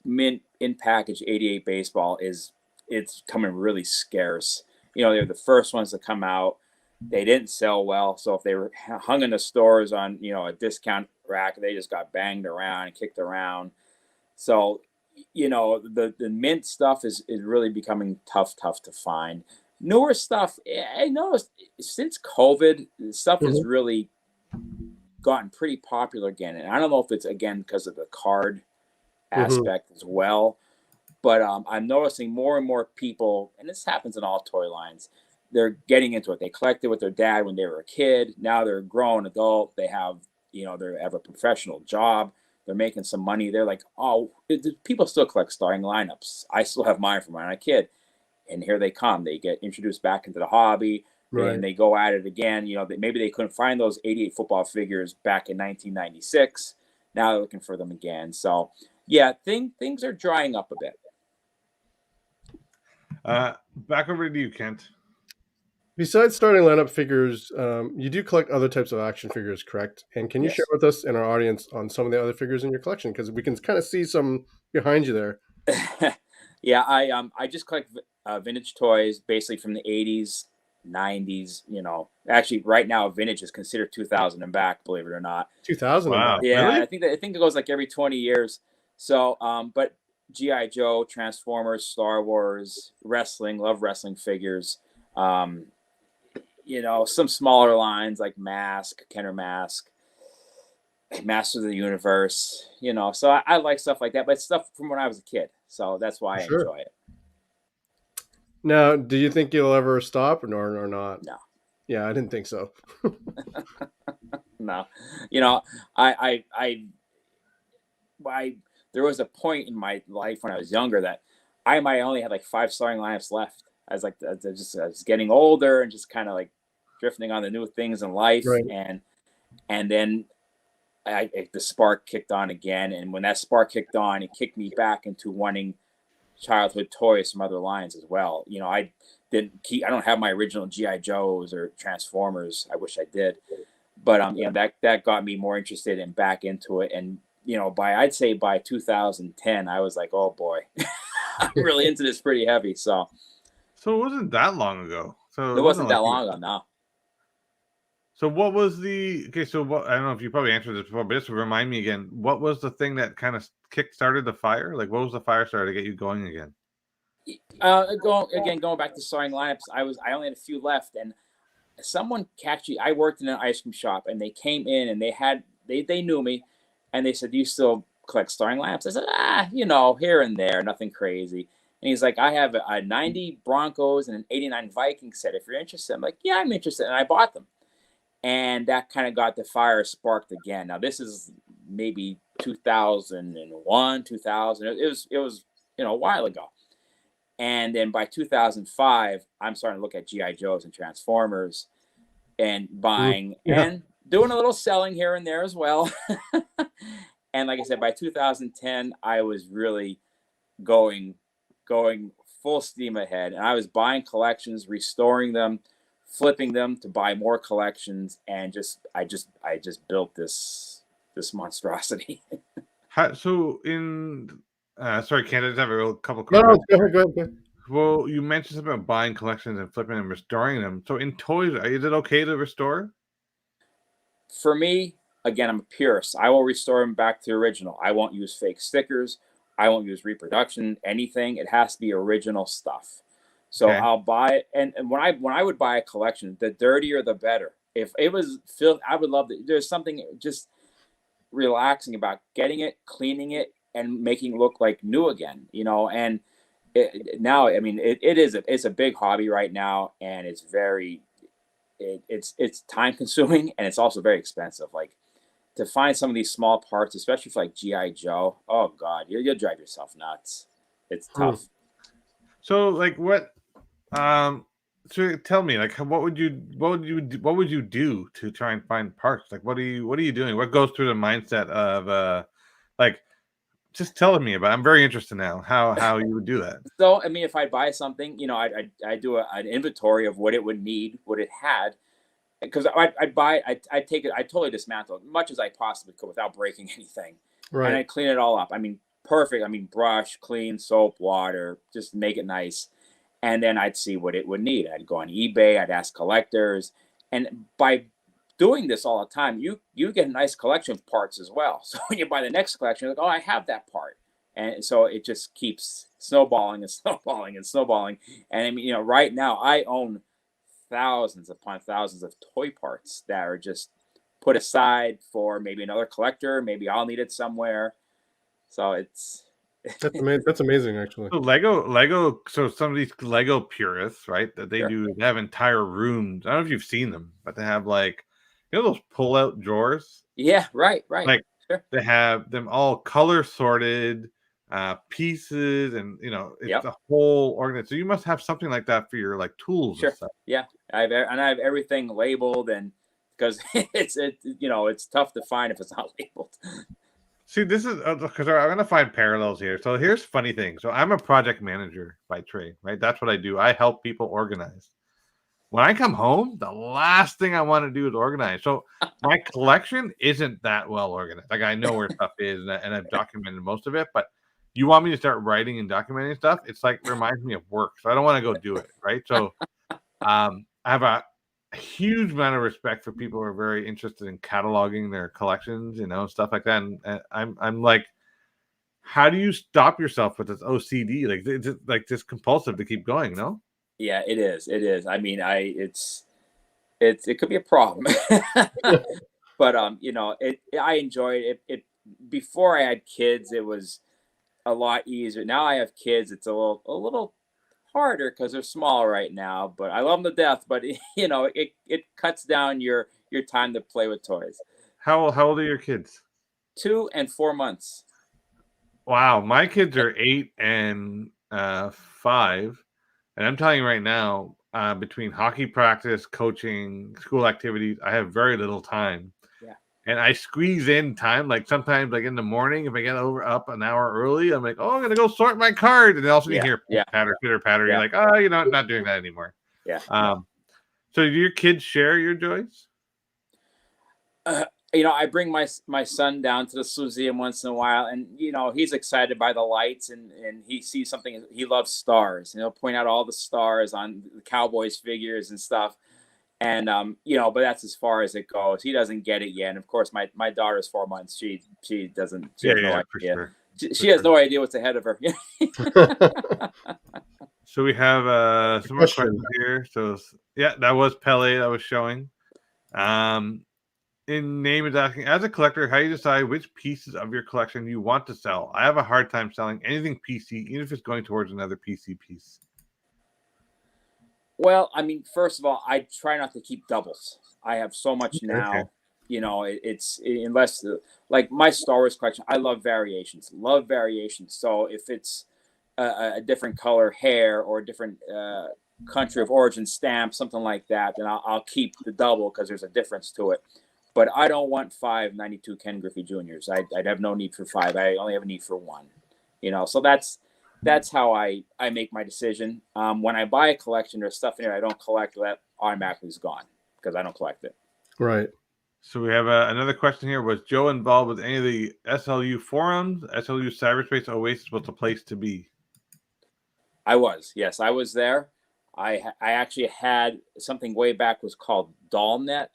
C: mint in package 88 baseball it's coming really scarce. They're the first ones to come out. They didn't sell well, so if they were hung in the stores on a discount rack, they just got banged around and kicked around. So the mint stuff is really becoming tough to find. Newer stuff, I noticed since COVID, stuff has really gotten pretty popular again, and I don't know if it's again because of the card aspect as well, but I'm noticing more and more people, and this happens in all toy lines, they're getting into it. They collected with their dad when they were a kid. Now they're a grown adult. They have they have a professional job. They're making some money. They're like, oh, people still collect starting lineups. I still have mine from when I was a kid. And here they come. They get introduced back into the hobby, and they go at it again. Maybe they couldn't find those 88 football figures back in 1996. Now they're looking for them again. So, yeah, things are drying up a bit.
A: Back over to you, Kent.
B: Besides starting lineup figures, you do collect other types of action figures, correct? And can you share with us and our audience on some of the other figures in your collection? Because we can kind of see some behind you there.
C: Yeah, I just collect vintage toys, basically from the 80s, 90s. Actually, right now, vintage is considered 2000 and back. Believe it or not.
B: 2000.
A: Wow.
C: Yeah,
A: Really?
C: I think it goes like every 20 years. So, but G.I. Joe, Transformers, Star Wars, wrestling, love wrestling figures. Some smaller lines like Mask, Kenner Mask, Masters of the Universe. So I like stuff like that, but it's stuff from when I was a kid. So that's why I enjoy it.
B: Now, do you think you'll ever stop or not?
C: No.
B: Yeah, I didn't think so.
C: No. I there was a point in my life when I was younger that I might only have like 5 starting lineups left. I was getting older and just kind of like drifting on the new things in life.
B: Right.
C: And then the spark kicked on again. And when that spark kicked on, it kicked me back into wanting childhood toys from other lines as well. I don't have my original G.I. Joes or Transformers. I wish I did. But that got me more interested and back into it. And I'd say by 2010, I was like, oh boy, I'm really into this pretty heavy. So
A: it wasn't that long ago. So
C: it wasn't that long ago, no.
A: So what was so what, I don't know if you probably answered this before, but just remind me again, what was the thing that kind of kick-started the fire? Like, what was the fire starter to get you going again?
C: Going back to starting lineups, I only had a few left, and someone actually, I worked in an ice cream shop, and they came in and they knew me, and they said, "Do you still collect starting lineups?" I said, here and there, nothing crazy. And he's like, "I have a 90 Broncos and an 89 Vikings set. If you're interested," I'm like, "Yeah, I'm interested," and I bought them, and that kind of got the fire sparked again. Now this is maybe 2001, 2000. It was a while ago. And then by 2005, I'm starting to look at GI Joes and Transformers and buying and doing a little selling here and there as well. And like I said, by 2010, I was really going full steam ahead, and I was buying collections, restoring them, flipping them to buy more collections, and I just built this monstrosity.
A: So in sorry, Ken, I just have a couple
B: No,
A: questions.
B: go ahead.
A: Well, you mentioned something about buying collections and flipping and restoring them. So in toys, is it okay to restore?
C: For me, again, I'm a purist. I will restore them back to the original. I won't use fake stickers. I won't use reproduction, anything. It has to be original stuff. So
A: Okay.
C: I'll buy it. And when I would buy a collection, the dirtier the better. If it was filled, I would love it. There's something just relaxing about getting it, cleaning it, and making it look like new again, and now, I mean, it's a big hobby right now, and it's it's time consuming, and it's also very expensive. Like, to find some of these small parts, especially for like GI Joe, oh god, you'll drive yourself nuts. It's tough.
A: So like what so tell me, like, what would you do to try and find parts? Like, what are you doing? What goes through the mindset of like, just telling me about it. I'm very interested now how you would do that.
C: So, I mean, if I buy something, I do an inventory of what it would need, what it had, because I take it, I totally dismantle as much as I possibly could without breaking anything, and I clean it all up. I mean, perfect. I mean, brush, clean, soap, water, just make it nice, and then I'd see what it would need. I'd go on eBay. I'd ask collectors, and by doing this all the time, you get a nice collection of parts as well. So when you buy the next collection, you're like, oh, I have that part, and so it just keeps snowballing and snowballing and snowballing. And I mean, right now I own thousands upon thousands of toy parts that are just put aside for maybe another collector. Maybe I'll need it somewhere. So it's
B: That's amazing, actually.
A: So Lego. So some of these Lego purists, right? That they have entire rooms. I don't know if you've seen them, but they have like, those pull-out drawers.
C: Yeah, right.
A: Like, they have them all color sorted, pieces, and it's a whole organization. So you must have something like that for your like tools and stuff.
C: Yeah, I have everything labeled, and because it's tough to find if it's not labeled.
A: See, this is because I'm going to find parallels here. So here's funny thing. So I'm a project manager by trade, right? That's what I do. I help people organize. When I come home, the last thing I want to do is organize. So my collection isn't that well organized. Like, I know where stuff is, and I've documented most of it. But you want me to start writing and documenting stuff? It's like, reminds me of work. So I don't want to go do it, right? So I have a huge amount of respect for people who are very interested in cataloging their collections, stuff like that. And I'm like, how do you stop yourself with this OCD? Like, it's like this compulsive to keep going, no?
C: Yeah, it is. It is. I mean, it could be a problem, but I enjoyed it. It before I had kids, it was a lot easier. Now I have kids, it's a little harder because they're small right now. But I love them to death. But it cuts down your time to play with toys.
A: How old are your kids?
C: 2 and 4 months.
A: Wow, my kids are 8 and 5. And I'm telling you right now, between hockey practice, coaching, school activities, I have very little time.
C: Yeah.
A: And I squeeze in time, like sometimes, like in the morning, if I get up an hour early, I'm like, oh, I'm gonna go sort my card, and then also you hear patter, pitter, patter. You're like, oh, I'm not doing that anymore.
C: Yeah.
A: So do your kids share your joys?
C: I bring my son down to the museum once in a while, and he's excited by the lights, and he sees something. He loves stars, and he'll point out all the stars on the Cowboys figures and stuff. And but that's as far as it goes. He doesn't get it yet. And of course, my daughter's 4 months. She doesn't. She has no idea.
A: Sure.
C: She has no idea what's ahead of her.
A: So we have some more questions here. So yeah, that was Pele that was showing. In name is asking, as a collector, how do you decide which pieces of your collection you want to sell? I have a hard time selling anything PC, even if it's going towards another PC piece.
C: Well, I mean, first of all, I try not to keep doubles. I have so much now.
A: Okay.
C: You know, unless like my Star Wars collection, I love variations. Love variations. So if it's a different color hair or a different country of origin stamp, something like that, then I'll keep the double because there's a difference to it. But I don't want 592 Ken Griffey Juniors. I'd have no need for 5. I only have a need for 1. You know, so that's how I make my decision. When I buy a collection, there's stuff in there I don't collect that automatically is gone because I don't collect it.
B: Right.
A: So we have another question here. Was Joe involved with any of the SLU forums? SLU Cyberspace Oasis was the place to be.
C: I was. Yes, I was there. I actually had something way back was called DollNet,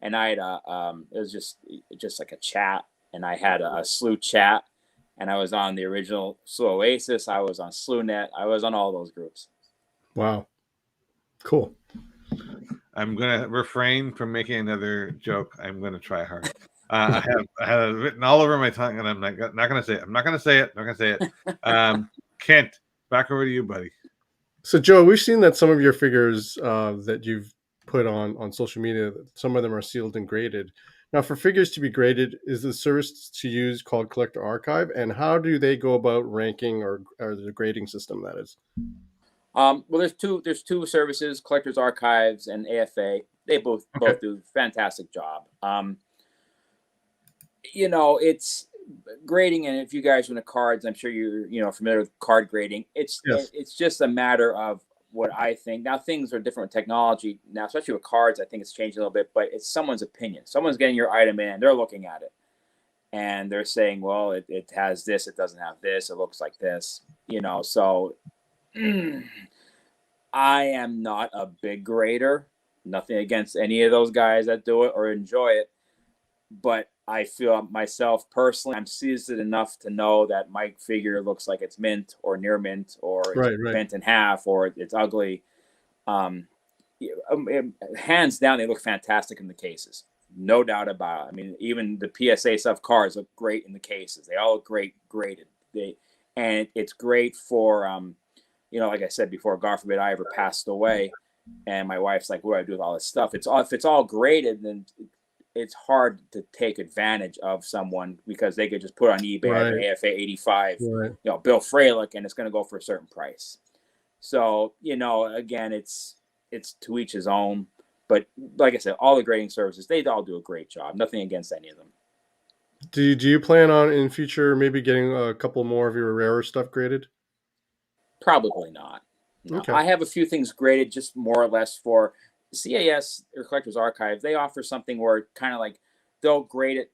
C: and I had it was just like a chat, and I had a SLU chat, and I was on the original SLU Oasis. I was on SLUnet. I was on all those groups.
B: Wow. Cool.
A: I'm gonna refrain from making another joke. I'm gonna try hard. I have it written all over my tongue, and I'm not gonna say it. I'm not gonna say it. I'm not gonna say it. Kent, back over to you, buddy.
B: So, Joe, we've seen that some of your figures that you've put on social media, some of them are sealed and graded. Now, for figures to be graded, is the service to use called Collector Archive, and how do they go about ranking or the grading system that is?
C: Well, there's two services, Collectors Archives and AFA. They both do a fantastic job. You know, it's grading, and if you guys are into cards, I'm sure you're familiar with card grading. It's just a matter of what I think. Now things are different with technology now, especially with cards. I think it's changed a little bit, but it's someone's opinion. Someone's getting your item in, they're looking at it, and they're saying, well, it has this, it doesn't have this, it looks like this. So I am not a big grader. Nothing against any of those guys that do it or enjoy it, but I feel myself personally, I'm seasoned enough to know that my figure looks like it's mint or near mint, or it's bent in half, or it's ugly. Hands down, they look fantastic in the cases. No doubt about it. I mean, even the PSA stuff cards look great in the cases. They all look great graded. And it's great for, like I said before, God forbid I ever passed away, and my wife's like, what do I do with all this stuff? If it's all graded, then it's hard to take advantage of someone because they could just put on eBay an AFA 85, Bill Fralek, and it's going to go for a certain price. So, again, it's to each his own. But like I said, all the grading services, they all do a great job. Nothing against any of them.
B: Do you plan on in future maybe getting a couple more of your rarer stuff graded?
C: Probably not. No. Okay. I have a few things graded just more or less for CAS or Collectors Archive. They offer something where kind of like they'll grade it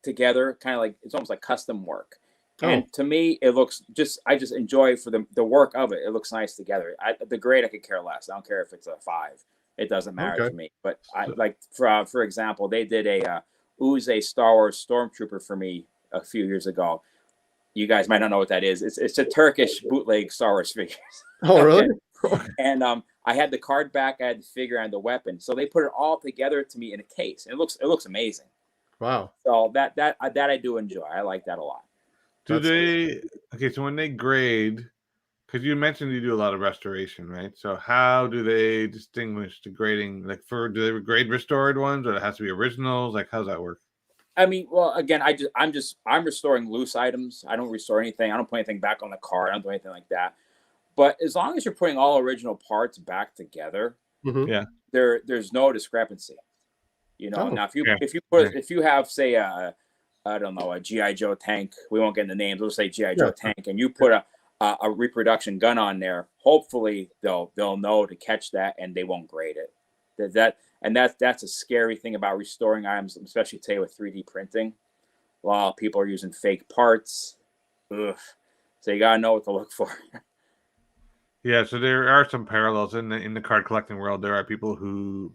C: together, kind of like it's almost like custom work. And to me, it looks I just enjoy for the work of it. It looks nice together. The grade, I could care less. I don't care if it's a 5. It doesn't matter to me. But I like, for example, they did a Uze Star Wars Stormtrooper for me a few years ago. You guys might not know what that is. It's a Turkish bootleg Star Wars figure.
B: Oh, really?
C: And I had the card back, I had the figure and the weapon. So they put it all together to me in a case. And it looks amazing.
B: Wow.
C: So that I do enjoy. I like that a lot.
A: So when they grade, because you mentioned you do a lot of restoration, right? So how do they distinguish the grading? Like do they grade restored ones, or it has to be originals? Like, how's that work?
C: I mean, well, again, I'm restoring loose items. I don't restore anything. I don't put anything back on the card. I don't do anything like that. But as long as you're putting all original parts back together, there's no discrepancy. Now if you have, say, a GI Joe tank, we won't get into names. We'll say GI Joe tank, and you put a reproduction gun on there. Hopefully they'll know to catch that, and they won't grade it. That's a scary thing about restoring items, especially today with 3D printing. A lot of people are using fake parts. Ugh. So you gotta know what to look for.
A: Yeah, so there are some parallels in the card collecting world. There are people who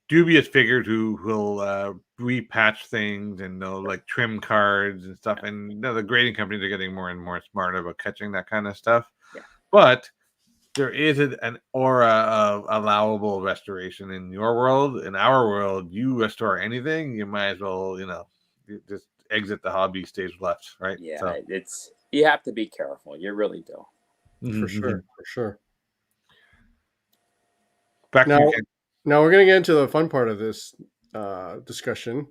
A: dubious figures who will repatch things, and they'll like trim cards and stuff. And the grading companies are getting more and more smart about catching that kind of stuff.
C: Yeah.
A: but there is an aura of allowable restoration in your world. In our world, you restore anything, you might as well, you just exit the hobby stage left, right?
C: Yeah,
A: So
C: you have to be careful. You really do.
B: For sure, for sure.
A: Back to
B: Now,
A: you, Ken.
B: now we're going to get into the fun part of this discussion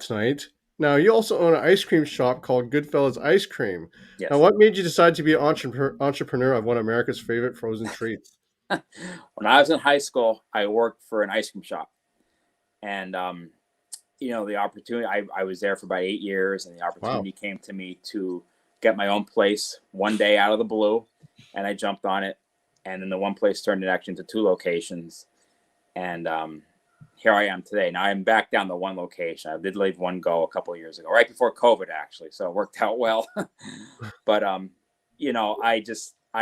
B: tonight. Now, you also own an ice cream shop called Goodfellas Ice Cream.
C: Yes.
B: Now, what made you decide to be an entrepreneur of one of America's favorite frozen treats?
C: When I was in high school, I worked for an ice cream shop, and the opportunity. I was there for about 8 years, and the opportunity came to me to get my own place one day out of the blue, and I jumped on it. And then the one place turned it actually into 2 locations, and here I am today. Now I'm back down to 1 location. I did leave one go a couple of years ago, right before COVID, actually, so it worked out well. But I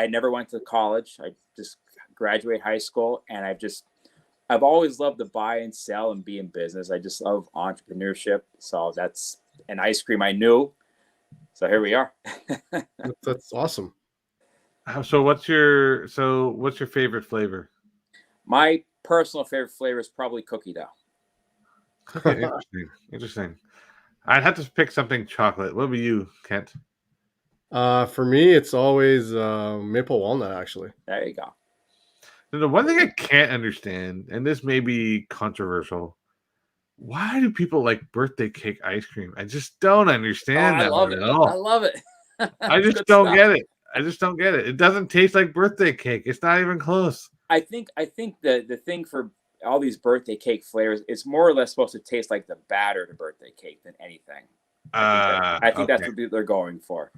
C: never went to college. I just graduated high school, and I've always loved to buy and sell and be in business. I just love entrepreneurship. So that's an ice cream I knew. So here we are.
B: That's awesome.
A: So what's your favorite flavor?
C: My personal favorite flavor is probably cookie dough.
A: Okay, interesting. I'd have to pick something chocolate. What about you, Kent?
B: For me, it's always maple walnut, actually.
C: There you go.
A: The one thing I can't understand, and this may be controversial, why do people like birthday cake ice cream? I just don't understand that one at all.
C: I love it.
A: I just don't get it. It doesn't taste like birthday cake. It's not even close.
C: I think the thing for all these birthday cake flavors, it's more or less supposed to taste like the batter to birthday cake than anything. I think that's what they're going for.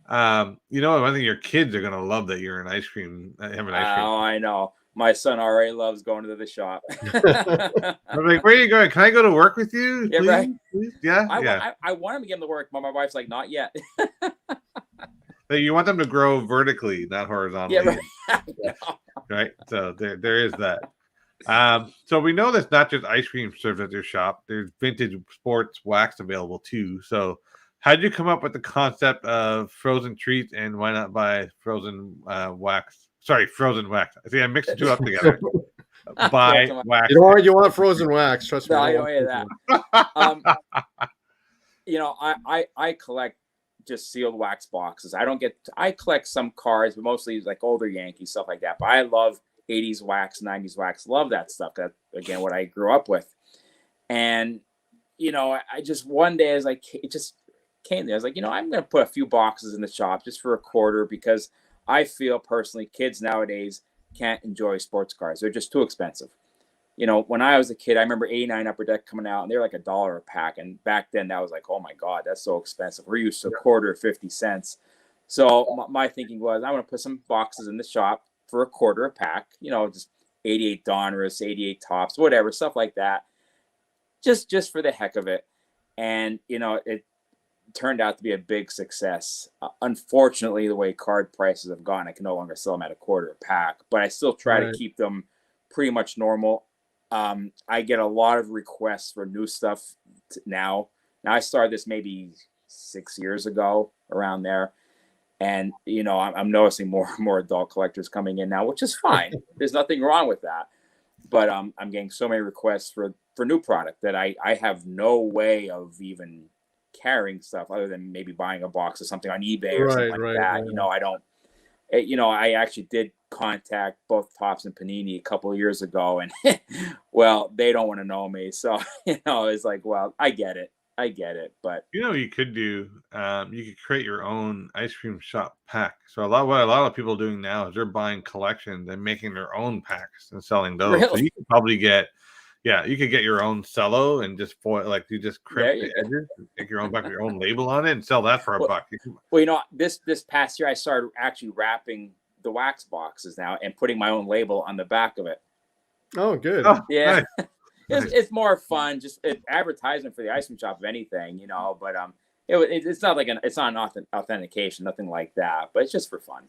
A: I think your kids are gonna love that you're an ice cream. Have an ice cream.
C: Oh, I know. My son already loves going to the shop.
A: I'm like, where are you going? Can I go to work with you?
C: Yeah,
A: please?
C: right.
A: Please? Yeah,
C: I want him to get him to work, but my wife's like, not yet.
A: You want them to grow vertically, not horizontally.
C: Yeah, right.
A: Yeah. Right. So there is that. So we know there's not just ice cream served at your shop. There's vintage sports wax available too. So how did you come up with the concept of frozen treats, and why not buy frozen wax? Sorry, frozen wax. See, I mixed the 2 up together. Buy wax.
B: You want frozen wax? Trust me.
C: No, I don't hear that. I collect just sealed wax boxes. I collect some cards, but mostly like older Yankees, stuff like that. But I love 80s wax, 90s wax. Love that stuff. That, again, what I grew up with. And, I just one day it just came there. I was like, I'm going to put a few boxes in the shop just for a quarter, because I feel personally kids nowadays can't enjoy sports cars. They're just too expensive. When I was a kid, I remember 89 Upper Deck coming out, and they're like $1 a pack. And back then that was like, oh my God, that's so expensive. We're used to a quarter, 50 cents. So my thinking was, I want to put some boxes in the shop for a quarter a pack, just 88 Donruss, 88 Tops, whatever, stuff like that. Just for the heck of it. And, it turned out to be a big success. Unfortunately, the way card prices have gone, I can no longer sell them at a quarter a pack, but I still try to keep them pretty much normal. I get a lot of requests for new stuff now. Now, I started this maybe 6 years ago, around there. And, I'm noticing more and more adult collectors coming in now, which is fine. There's nothing wrong with that. But I'm getting so many requests for new product that I have no way of even carrying stuff other than maybe buying a box of something on eBay or something like that.
B: Right.
C: I don't. I actually did contact both Tops and Panini a couple of years ago, and well, they don't want to know me. So, it's like, well, I get it, but
A: you could do, you could create your own ice cream shop pack. So what a lot of people are doing now is they're buying collections and making their own packs and selling those.
C: Really?
A: So you could probably you could get your own cello and just foil, like you just crimp the edges, make your own back with your own label on it, and sell that for $1.
C: Well, this past year I started actually wrapping the wax boxes now and putting my own label on the back of it.
B: Oh, good.
A: Oh,
C: yeah.
A: Nice.
C: It's more fun, just advertisement for the ice cream shop, if anything, but it's not it's not an authentication, nothing like that, but it's just for fun.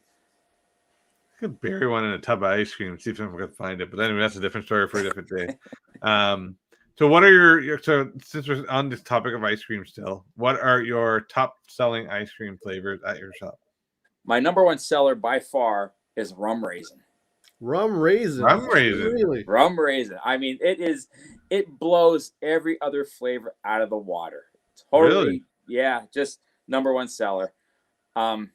A: I could bury one in a tub of ice cream and see if someone can find it. But anyway, that's a different story for a different day. So what are so since we're on this topic of ice cream still, what are your top selling ice cream flavors at your shop?
C: My number one seller by far is rum raisin.
B: Rum raisin.
A: Rum raisin.
B: Really?
C: Rum raisin. I mean, it blows every other flavor out of the water. Totally.
A: Really?
C: Yeah, just number one seller. I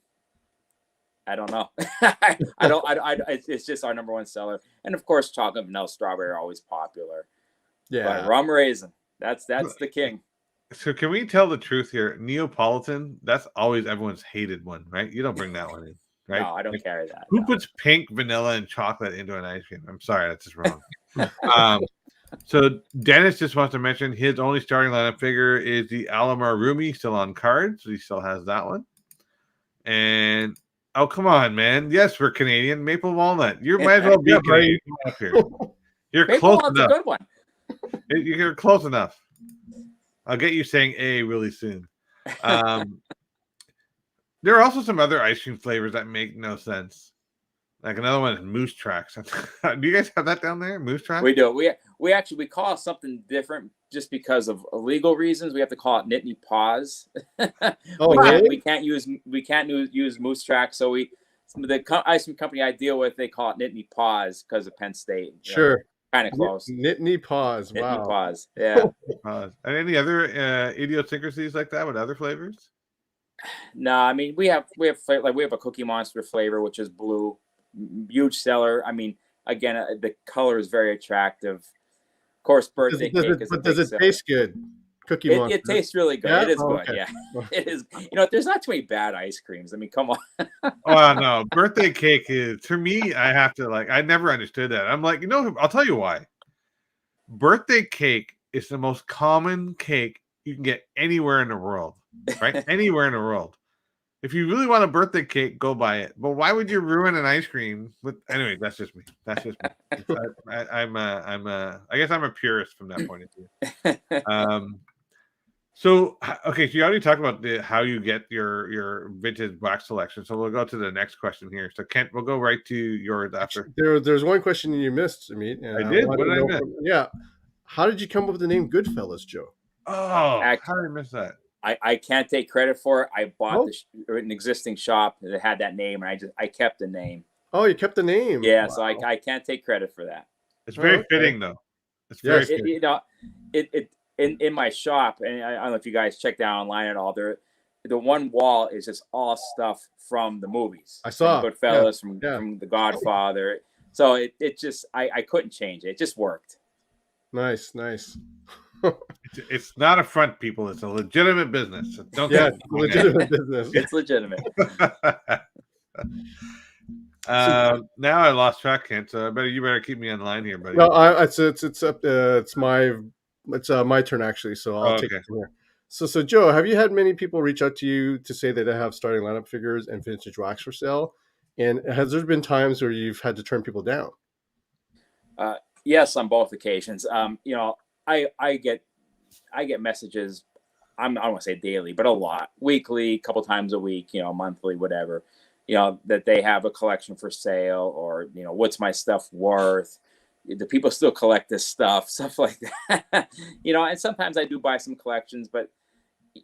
C: don't know. It's just our number one seller. And of course, chocolate, vanilla, strawberry are always popular.
B: Yeah.
C: But rum raisin, that's the king.
A: So can we tell the truth here? Neapolitan, that's always everyone's hated one, right? You don't bring that one in, right?
C: No, I don't carry that.
A: Who
C: no.
A: puts pink, vanilla, and chocolate into an ice cream? I'm sorry, that's just wrong. So Dennis just wants to mention his only starting lineup figure is the Alamar Rumi, still on cards. So he still has that one. And oh, come on, man. Yes, we're Canadian. Maple walnut. You might as well be Canadian up here. You're
C: Maple
A: close
C: walnut's
A: enough.
C: a good one.
A: You're close enough. I'll get you saying A really soon. There are also some other ice cream flavors that make no sense. Like another one is Moose Tracks. Do you guys have that down there? Moose Tracks?
C: We do. We actually call it something different just because of legal reasons. We have to call it Nittany Paws. We can't use Moose Tracks. So the ice cream company I deal with, they call it Nittany Paws because of Penn State.
B: Sure.
C: Kind of close.
B: Nittany Paws. Wow.
C: Nittany Paws. Yeah.
A: And any other idiosyncrasies like that with other flavors?
C: No, I mean we have a Cookie Monster flavor, which is blue, huge seller. I mean, again, the color is very attractive. Of course, birthday cake is.
B: But does it taste good? Cookie Monster.
C: It tastes really good.
B: Yeah?
C: It is good.
B: Okay.
C: Yeah, it is. There's not too many bad ice creams. I mean, come on.
A: Oh no, birthday cake is, to me, I have to I never understood that. I'm like, I'll tell you why. Birthday cake is the most common cake you can get anywhere in the world, right? Anywhere in the world. If you really want a birthday cake, go buy it. But why would you ruin an ice cream with? Anyway, that's just me. I guess I'm a purist from that point of view. So you already talked about how you get your vintage wax selection. So we'll go to the next question here. So Kent, we'll go right to yours after.
B: There's one question you missed, Amit.
A: I did. What did I miss?
B: Yeah. How did you come up with the name Goodfellas, Joe?
A: Oh, how did I miss that?
C: I can't take credit for it. I bought an existing shop that had that name, and I kept the name.
B: Oh, you kept the name.
C: Yeah,
B: wow.
C: So I can't take credit for that.
A: It's very fitting, though. It's very fitting.
C: In my shop, and I don't know if you guys checked out online at all. The one wall is just all stuff from the movies.
B: I saw
C: Goodfellas, from The Godfather. So it just I couldn't change it. It just worked.
B: Nice.
A: It's not a front, people. It's a legitimate business. So
B: legitimate business.
C: It's legitimate.
A: Now I lost track, Kent. So you better keep me on line here, buddy.
B: No, it's my turn actually. So I'll take it from here. So Joe, have you had many people reach out to you to say that they have starting lineup figures and vintage wax for sale? And has there been times where you've had to turn people down?
C: Yes, on both occasions. I get messages. I don't want to say daily, but a lot, weekly, a couple times a week, monthly, whatever. That they have a collection for sale, or what's my stuff worth? Do people still collect this stuff like that? And sometimes I do buy some collections, but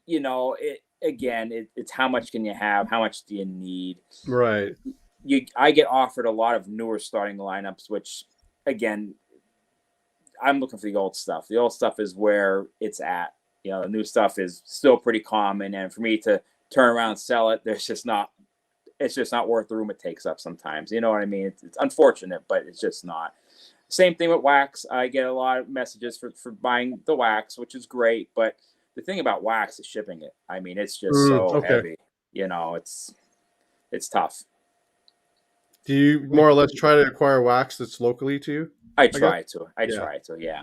C: it's how much can you have? How much do you need?
B: Right.
C: I get offered a lot of newer starting lineups, which again, I'm looking for the old stuff. The old stuff is where it's at. The new stuff is still pretty common, and for me to turn around and sell it, it's just not worth the room it takes up sometimes. You know what I mean? It's unfortunate, but it's just not. Same thing with wax. I get a lot of messages for buying the wax, which is great, but the thing about wax is shipping it. I mean, it's just heavy. It's tough.
B: Do you more or less try to acquire wax that's locally to you?
C: I try to. Yeah.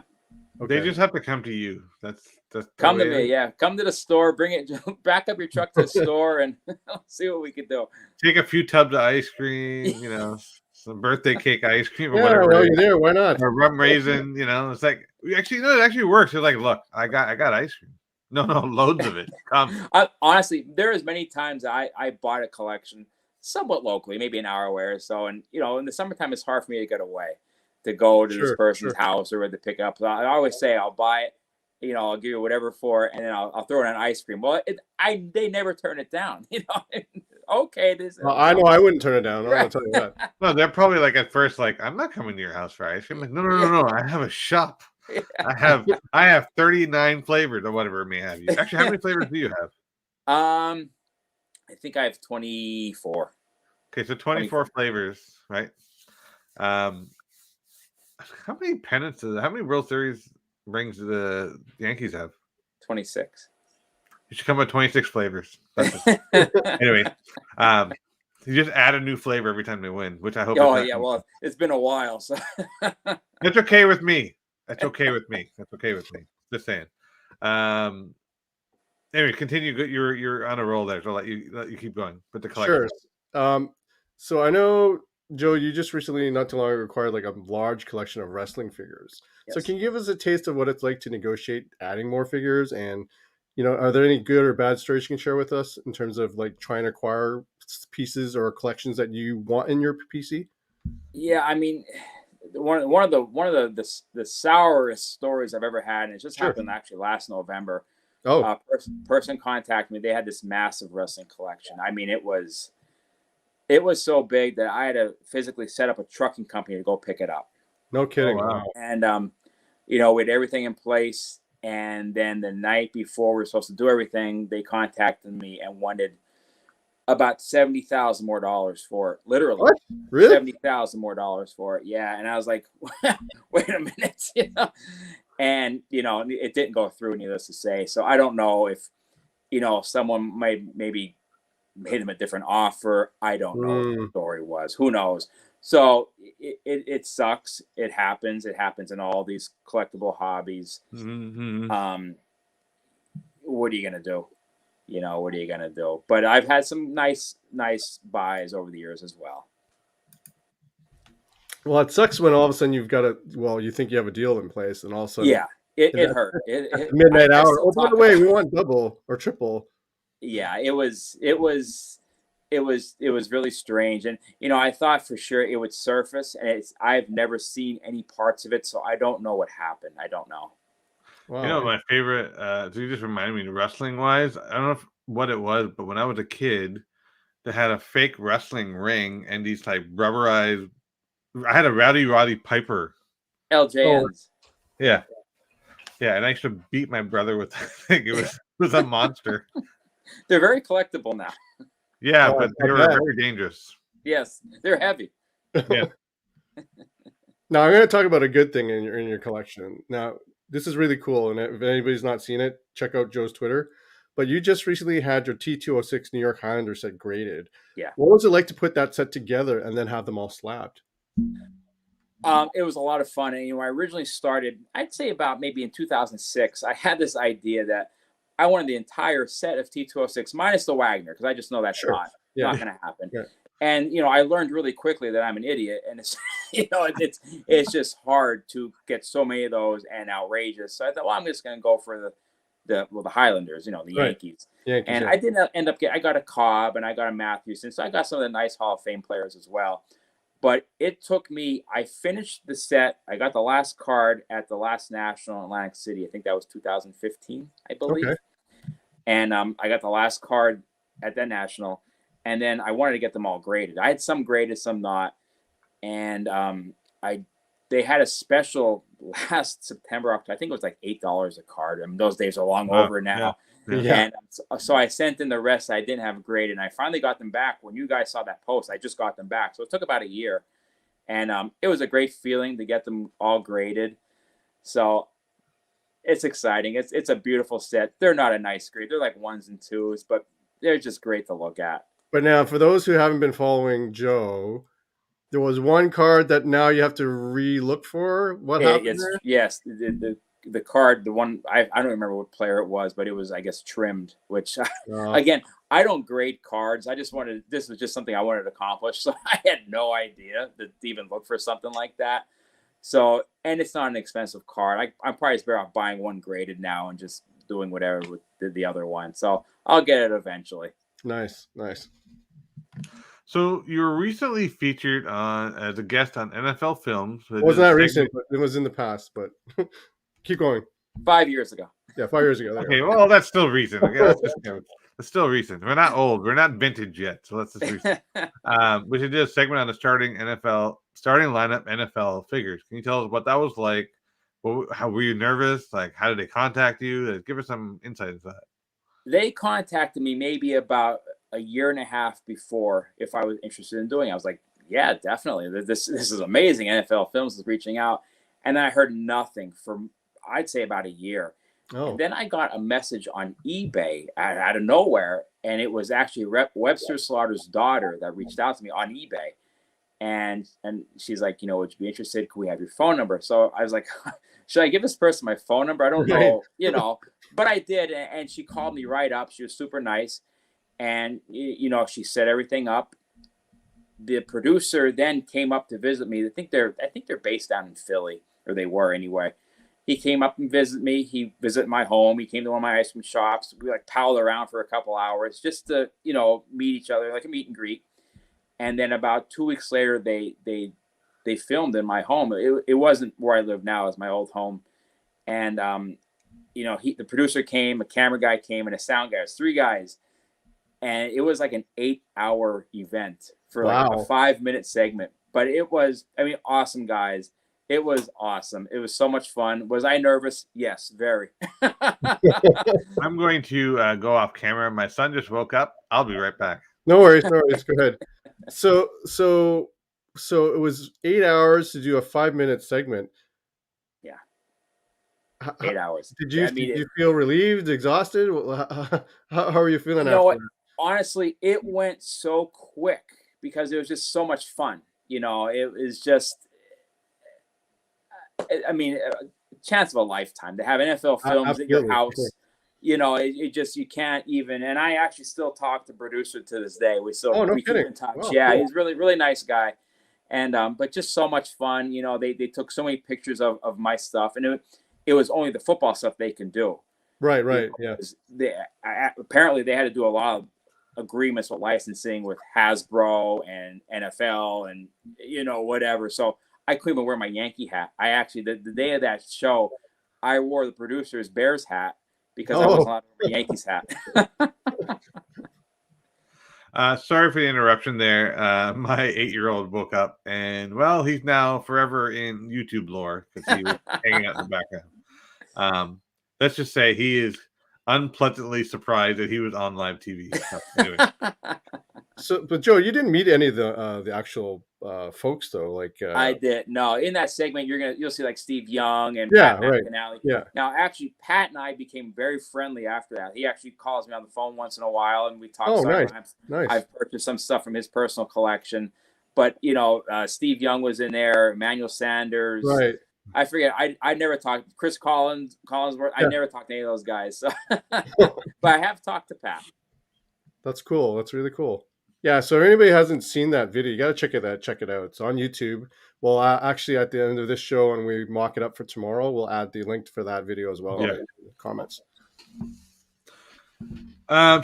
A: Okay. They just have to come to you. That's
C: come to me. Yeah, come to the store. Bring it. Back up your truck to the store and see what we can do.
A: Take a few tubs of ice cream. Some birthday cake ice cream or
B: yeah,
A: whatever.
B: Well, you're there. Why not?
A: Or rum raisin. It's like it actually works. You're like, look, I got ice cream. No, loads of it. Come.
C: Honestly, there is many times I bought a collection somewhat locally, maybe an hour away or so, and in the summertime it's hard for me to get away, to go to this person's house or to pick up. So I always say I'll buy it, I'll give you whatever for it, and then I'll throw in an ice cream. Well, they never turn it down. okay, this.
B: Well, I know I wouldn't turn it down. I'm gonna tell you that.
A: No, they're probably like at first like, I'm not coming to your house, right? I'm like, no. I have a shop.
C: Yeah.
A: I have 39 flavors or whatever it may have you. Actually, how many flavors do you have?
C: I think I have 24.
A: Okay, so 24 flavors, right? How many pennants? How many World Series rings do the Yankees have?
C: 26.
A: You should come with 26 flavors. Anyway, you just add a new flavor every time they win, which I hope.
C: Oh yeah, well, it's been a while, so
A: it's okay with me. That's okay with me. That's okay with me. Just saying. Anyway, continue. You're on a roll there, so I'll let you keep going. But the collection.
B: Sure. So I know, Joe, you just recently, not too long ago, acquired like a large collection of wrestling figures.
C: Yes.
B: So can you give us a taste of what it's like to negotiate adding more figures? And, are there any good or bad stories you can share with us in terms of like trying to acquire pieces or collections that you want in your PC?
C: Yeah, I mean, one of the sourest stories I've ever had, and it just happened actually last November.
B: Oh,
C: person contacted me. They had this massive wrestling collection. I mean, it was so big that I had to physically set up a trucking company to go pick it up.
B: no kidding.
A: Oh, wow.
C: And we had everything in place. And then the night before we were supposed to do everything, they contacted me and wanted about $70,000 more for it. Literally,
B: What? Really?
C: $70,000 more for it. Yeah, and I was like, wait a minute, And it didn't go through, needless to say. So I don't know if someone might maybe hit him a different offer. I don't know what the story was. Who knows? So it sucks. It happens. It happens in all these collectible hobbies.
A: Mm-hmm.
C: What are you gonna do? What are you gonna do? But I've had some nice buys over the years as well.
B: Well, it sucks when all of a sudden you've got you think you have a deal in place, and all of a sudden,
C: yeah, it hurt. It
B: midnight hour. Oh, by the way, we want double or triple.
C: Yeah, it was really strange, and I thought for sure it would surface, and I've never seen any parts of it, so I don't know what happened. I don't know.
B: Wow.
A: My favorite. So you just reminded me, wrestling wise, I don't know what it was, but when I was a kid, they had a fake wrestling ring and these like rubberized. I had a Roddy Piper.
C: LJNs.
A: Yeah, and I used to beat my brother with that thing. It was a monster.
C: They're very collectible now.
A: Yeah, but they were very dangerous.
C: Yes, they're heavy.
A: Yeah.
B: Now I'm going to talk about a good thing in your collection. Now, this is really cool, and if anybody's not seen it, check out Joe's Twitter. But you just recently had your T206 New York Highlander set graded.
C: Yeah.
B: What was it like to put that set together and then have them all slabbed?
C: It was a lot of fun. And I originally started, I'd say about maybe in 2006, I had this idea that I wanted the entire set of T206 minus the Wagner, because I just know that's not going to happen. Yeah. And I learned really quickly that I'm an idiot, and it's it's just hard to get so many of those and outrageous. So I thought, well, I'm just going to go for the Highlanders, the Yankees. And I didn't end up I got a Cobb and I got a Matthews, and so I got some of the nice Hall of Fame players as well. But it took me, I finished the set. I got the last card at the last National in Atlantic City. I think that was 2015, I believe. Okay. And I got the last card at that National. And then I wanted to get them all graded. I had some graded, some not. And they had a special last September, October. I think it was like $8 a card. I mean, those days are long over now. Yeah. And so I sent in the rest I didn't have graded, and I finally got them back. When you guys saw that post, I just got them back. So it took about a year. And it was a great feeling to get them all graded. So it's exciting. It's a beautiful set. They're not a nice grade. They're like 1s and 2s, but they're just great to look at.
B: But now, for those who haven't been following Joe, there was one card that now you have to re-look for. What happened there?
C: Yes, the card, the one, I don't remember what player it was, but it was, I guess, trimmed, which, again, I don't grade cards. This was just something I wanted to accomplish. So I had no idea to even look for something like that. So, and it's not an expensive card. I'm probably better off buying one graded now and just doing whatever with the other one. So I'll get it eventually.
B: Nice.
A: So you were recently featured as a guest on NFL Films.
B: It wasn't that recent, but it was in the past. But keep going.
C: 5 years ago.
B: Yeah, 5 years ago.
A: Okay, well, that's still recent. Okay, It's still recent. We're not old. We're not vintage yet. So let's just recent. We should do a segment on the starting lineup NFL figures. Can you tell us what that was like? How were you nervous? Like, how did they contact you? Give us some insight into that.
C: They contacted me maybe about a year and a half before if I was interested in doing it. I was like, yeah, definitely. This is amazing. NFL Films is reaching out. And then I heard nothing for, I'd say, about a year.
B: Oh.
C: And then I got a message on eBay out of nowhere. And it was actually Webster Slaughter's daughter that reached out to me on eBay. And she's like, would you be interested? Could we have your phone number? So I was like, should I give this person my phone number? I don't know, but I did. And she called me right up. She was super nice. And, she set everything up. The producer then came up to visit me. I think they're based down in Philly, or they were anyway. He came up and visited me. He visited my home. He came to one of my ice cream shops. We palled around for a couple hours just to, meet each other, like a meet and greet. And then about 2 weeks later, they filmed in my home. It wasn't where I live now; it was my old home. And the producer came, a camera guy came, and a sound guy. It was 3 guys, and it was like an 8-hour event for like a 5-minute segment. But it was, awesome guys. It was awesome. It was so much fun. Was I nervous? Yes, very.
A: I'm going to go off camera. My son just woke up. I'll be right back.
B: No worries. Go ahead. So it was 8 hours to do a 5-minute segment.
C: Yeah. 8 hours.
B: Did you feel relieved, exhausted? How are you feeling after?
C: What? Honestly, it went so quick because it was just so much fun. It was just, chance of a lifetime to have NFL Films at your house. Sure. It just, you can't even, and I actually still talk to producer to this day. We still we keep in touch. Wow, yeah, cool. He's really, really nice guy. And, but just so much fun. They took so many pictures of my stuff, and it was only the football stuff they can do.
B: Right. Yeah.
C: Apparently they had to do a lot of agreements with licensing with Hasbro and NFL and, whatever. So I couldn't even wear my Yankee hat. I actually, the day of that show, I wore the producer's Bears hat, because I wasn't allowed to wear a Yankees hat.
A: Sorry for the interruption there. My 8-year-old woke up, and he's now forever in YouTube lore because he was hanging out in the background. Let's just say he is unpleasantly surprised that he was on live TV. So, anyway.
B: But Joe, you didn't meet any of the actual folks though.
C: I did. No, in that segment, you'll see like Steve Young and
B: Pat
C: McAnally.
B: Yeah.
C: Now, actually, Pat and I became very friendly after that. He actually calls me on the phone once in a while, and we talk.
B: Nice.
C: I've purchased some stuff from his personal collection, but Steve Young was in there. Emmanuel Sanders.
B: Right.
C: I forget. I never talked. Chris Collinsworth. Yeah. I never talked to any of those guys. So. But I have talked to Pat.
B: That's cool. That's really cool. Yeah, so if anybody hasn't seen that video, you got to check it out. It's on YouTube. Well, actually, at the end of this show, when we mock it up for tomorrow, we'll add the link for that video as well in the comments.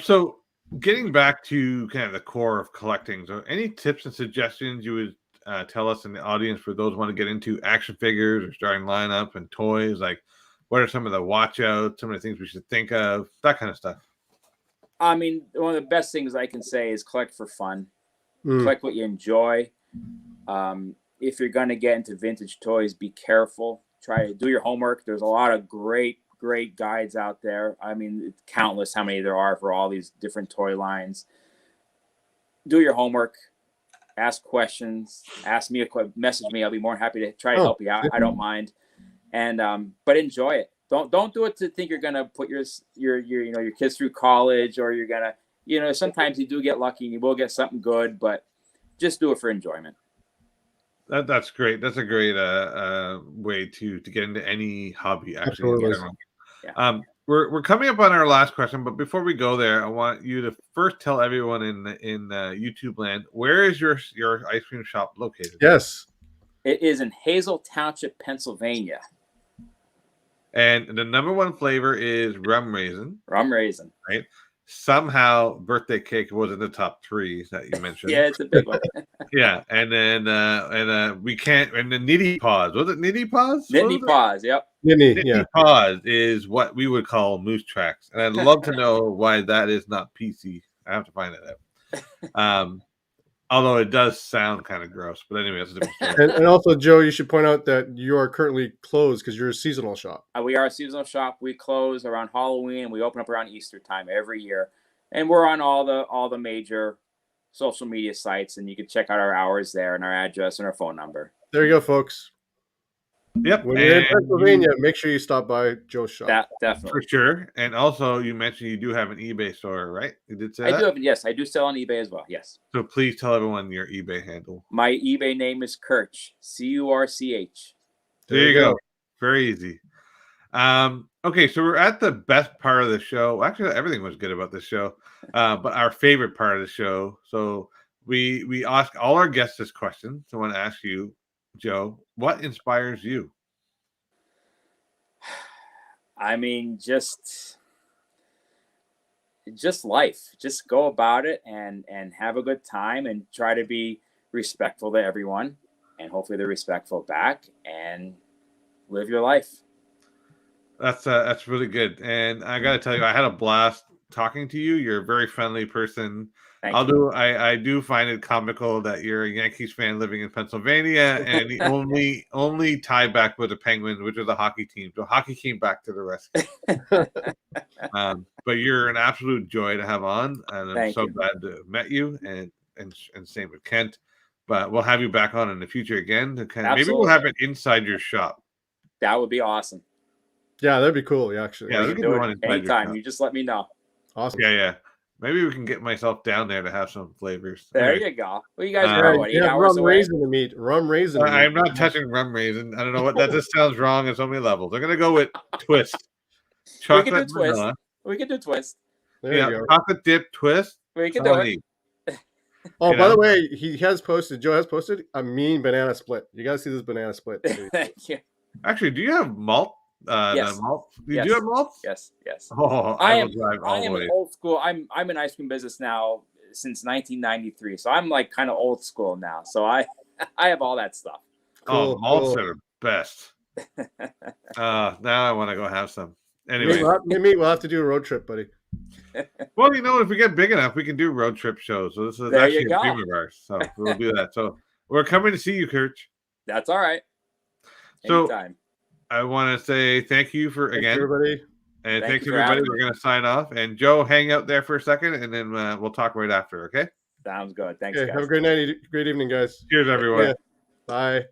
A: So getting back to kind of the core of collecting, so any tips and suggestions you would tell us in the audience for those who want to get into action figures or starting lineup and toys? Like, what are some of the watch outs, some of the things we should think of, that kind of stuff?
C: One of the best things I can say is collect for fun. Collect what you enjoy. If you're going to get into vintage toys, be careful. Try to do your homework. There's a lot of great guides out there. Countless how many there are for all these different toy lines. Do your homework. Ask questions. Ask me message me. I'll be more than happy to try to help you out. I don't mind. And but enjoy it. Don't do it to think you're gonna put your kids through college, or you're gonna sometimes you do get lucky and you will get something good, but just do it for enjoyment.
A: That's great. That's a great way to get into any hobby, actually.
C: Yeah.
A: We're coming up on our last question, but before we go there, I want you to first tell everyone in YouTube land, where is your ice cream shop located?
B: Yes,
C: it is in Hazle, Township, Pennsylvania.
A: And the number one flavor is rum raisin.
C: Rum raisin.
A: Right. somehow birthday cake was in the top 3 that you mentioned.
C: Yeah, it's a big one.
A: Yeah, and then we can't. And the nitty paws, was it nitty paws?
C: Nittany paws, yep.
B: Nitty,
A: Nitty
B: yeah.
A: paws is what we would call moose tracks, and I'd love to know why that is not PC. I have to find it out. Although it does sound kind of gross, but anyway, that's a different story.
B: And also, Joe, you should point out that you are currently closed because you're a seasonal shop.
C: We are a seasonal shop. We close around Halloween. We open up around Easter time every year, and we're on all the major social media sites, and you can check out our hours there and our address and our phone number.
B: There you go, folks.
A: Yep.
B: When you're in Pennsylvania, make sure you stop by Joe's shop.
C: That definitely
A: For sure. And also, you mentioned you do have an eBay store, right? You did say
C: I
A: that?
C: do have, yes, I do sell on eBay as well. Yes.
A: So please tell everyone your eBay handle.
C: My eBay name is Curch, Curch.
A: There you go. Very easy. Okay, so we're at the best part of the show. Actually, everything was good about this show, but our favorite part of the show. So we ask all our guests this question. So I want to ask you, Joe, what inspires you?
C: I mean, just life. Just go about it and have a good time and try to be respectful to everyone, and hopefully they're respectful back, and live your life.
A: That's really good. And I got to tell you, I had a blast talking to you. You're a very friendly person. I do find it comical that you're a Yankees fan living in Pennsylvania, and the only tie back with the Penguins, which is a hockey team. So hockey came back to the rescue. But you're an absolute joy to have on, and I'm so glad to have met you. And same with Kent. But we'll have you back on in the future again. Maybe we'll have it inside your shop.
C: That would be awesome.
B: Yeah, that'd be cool. Yeah, actually.
C: Yeah, we can do it anytime. You just let me know.
B: Awesome.
A: Yeah. Maybe we can get myself down there to have some flavors.
C: There you go. Well, you guys are what, 8 hours
B: rum
C: away?
B: Raisin to meet. Rum raisin.
A: I'm not touching rum raisin. I don't know what that just sounds wrong on so many levels. I'm gonna go with twist. Chocolate
C: we can do
A: vanilla.
C: twist. We can do twist.
B: There you go.
A: Chocolate dip twist.
C: We can do it.
B: Oh, by the way, Joe has posted a mean banana split. You gotta see this banana split.
C: Thank you.
A: Actually, do you have malt?
C: Yes.
A: Malt? You do have malt?
C: Yes.
A: Oh, I am
C: old school. I'm in ice cream business now since 1993, so I'm like kind of old school now. So I have all that stuff.
A: Cool, malts are the best. Now I want to go have some. Anyway,
B: maybe we'll have to do a road trip, buddy.
A: Well, if we get big enough, we can do road trip shows. So this is actually a dream of ours. So we'll do that. So we're coming to see you, Kurt.
C: That's all right.
A: Anytime. So I want to say thank you again,
B: everybody.
A: And thanks everybody. We're going to sign off. And Joe, hang out there for a second, and then we'll talk right after, okay?
C: Sounds good. Thanks, guys.
B: Have a great night. Great evening, guys.
A: Cheers, everyone.
B: Bye.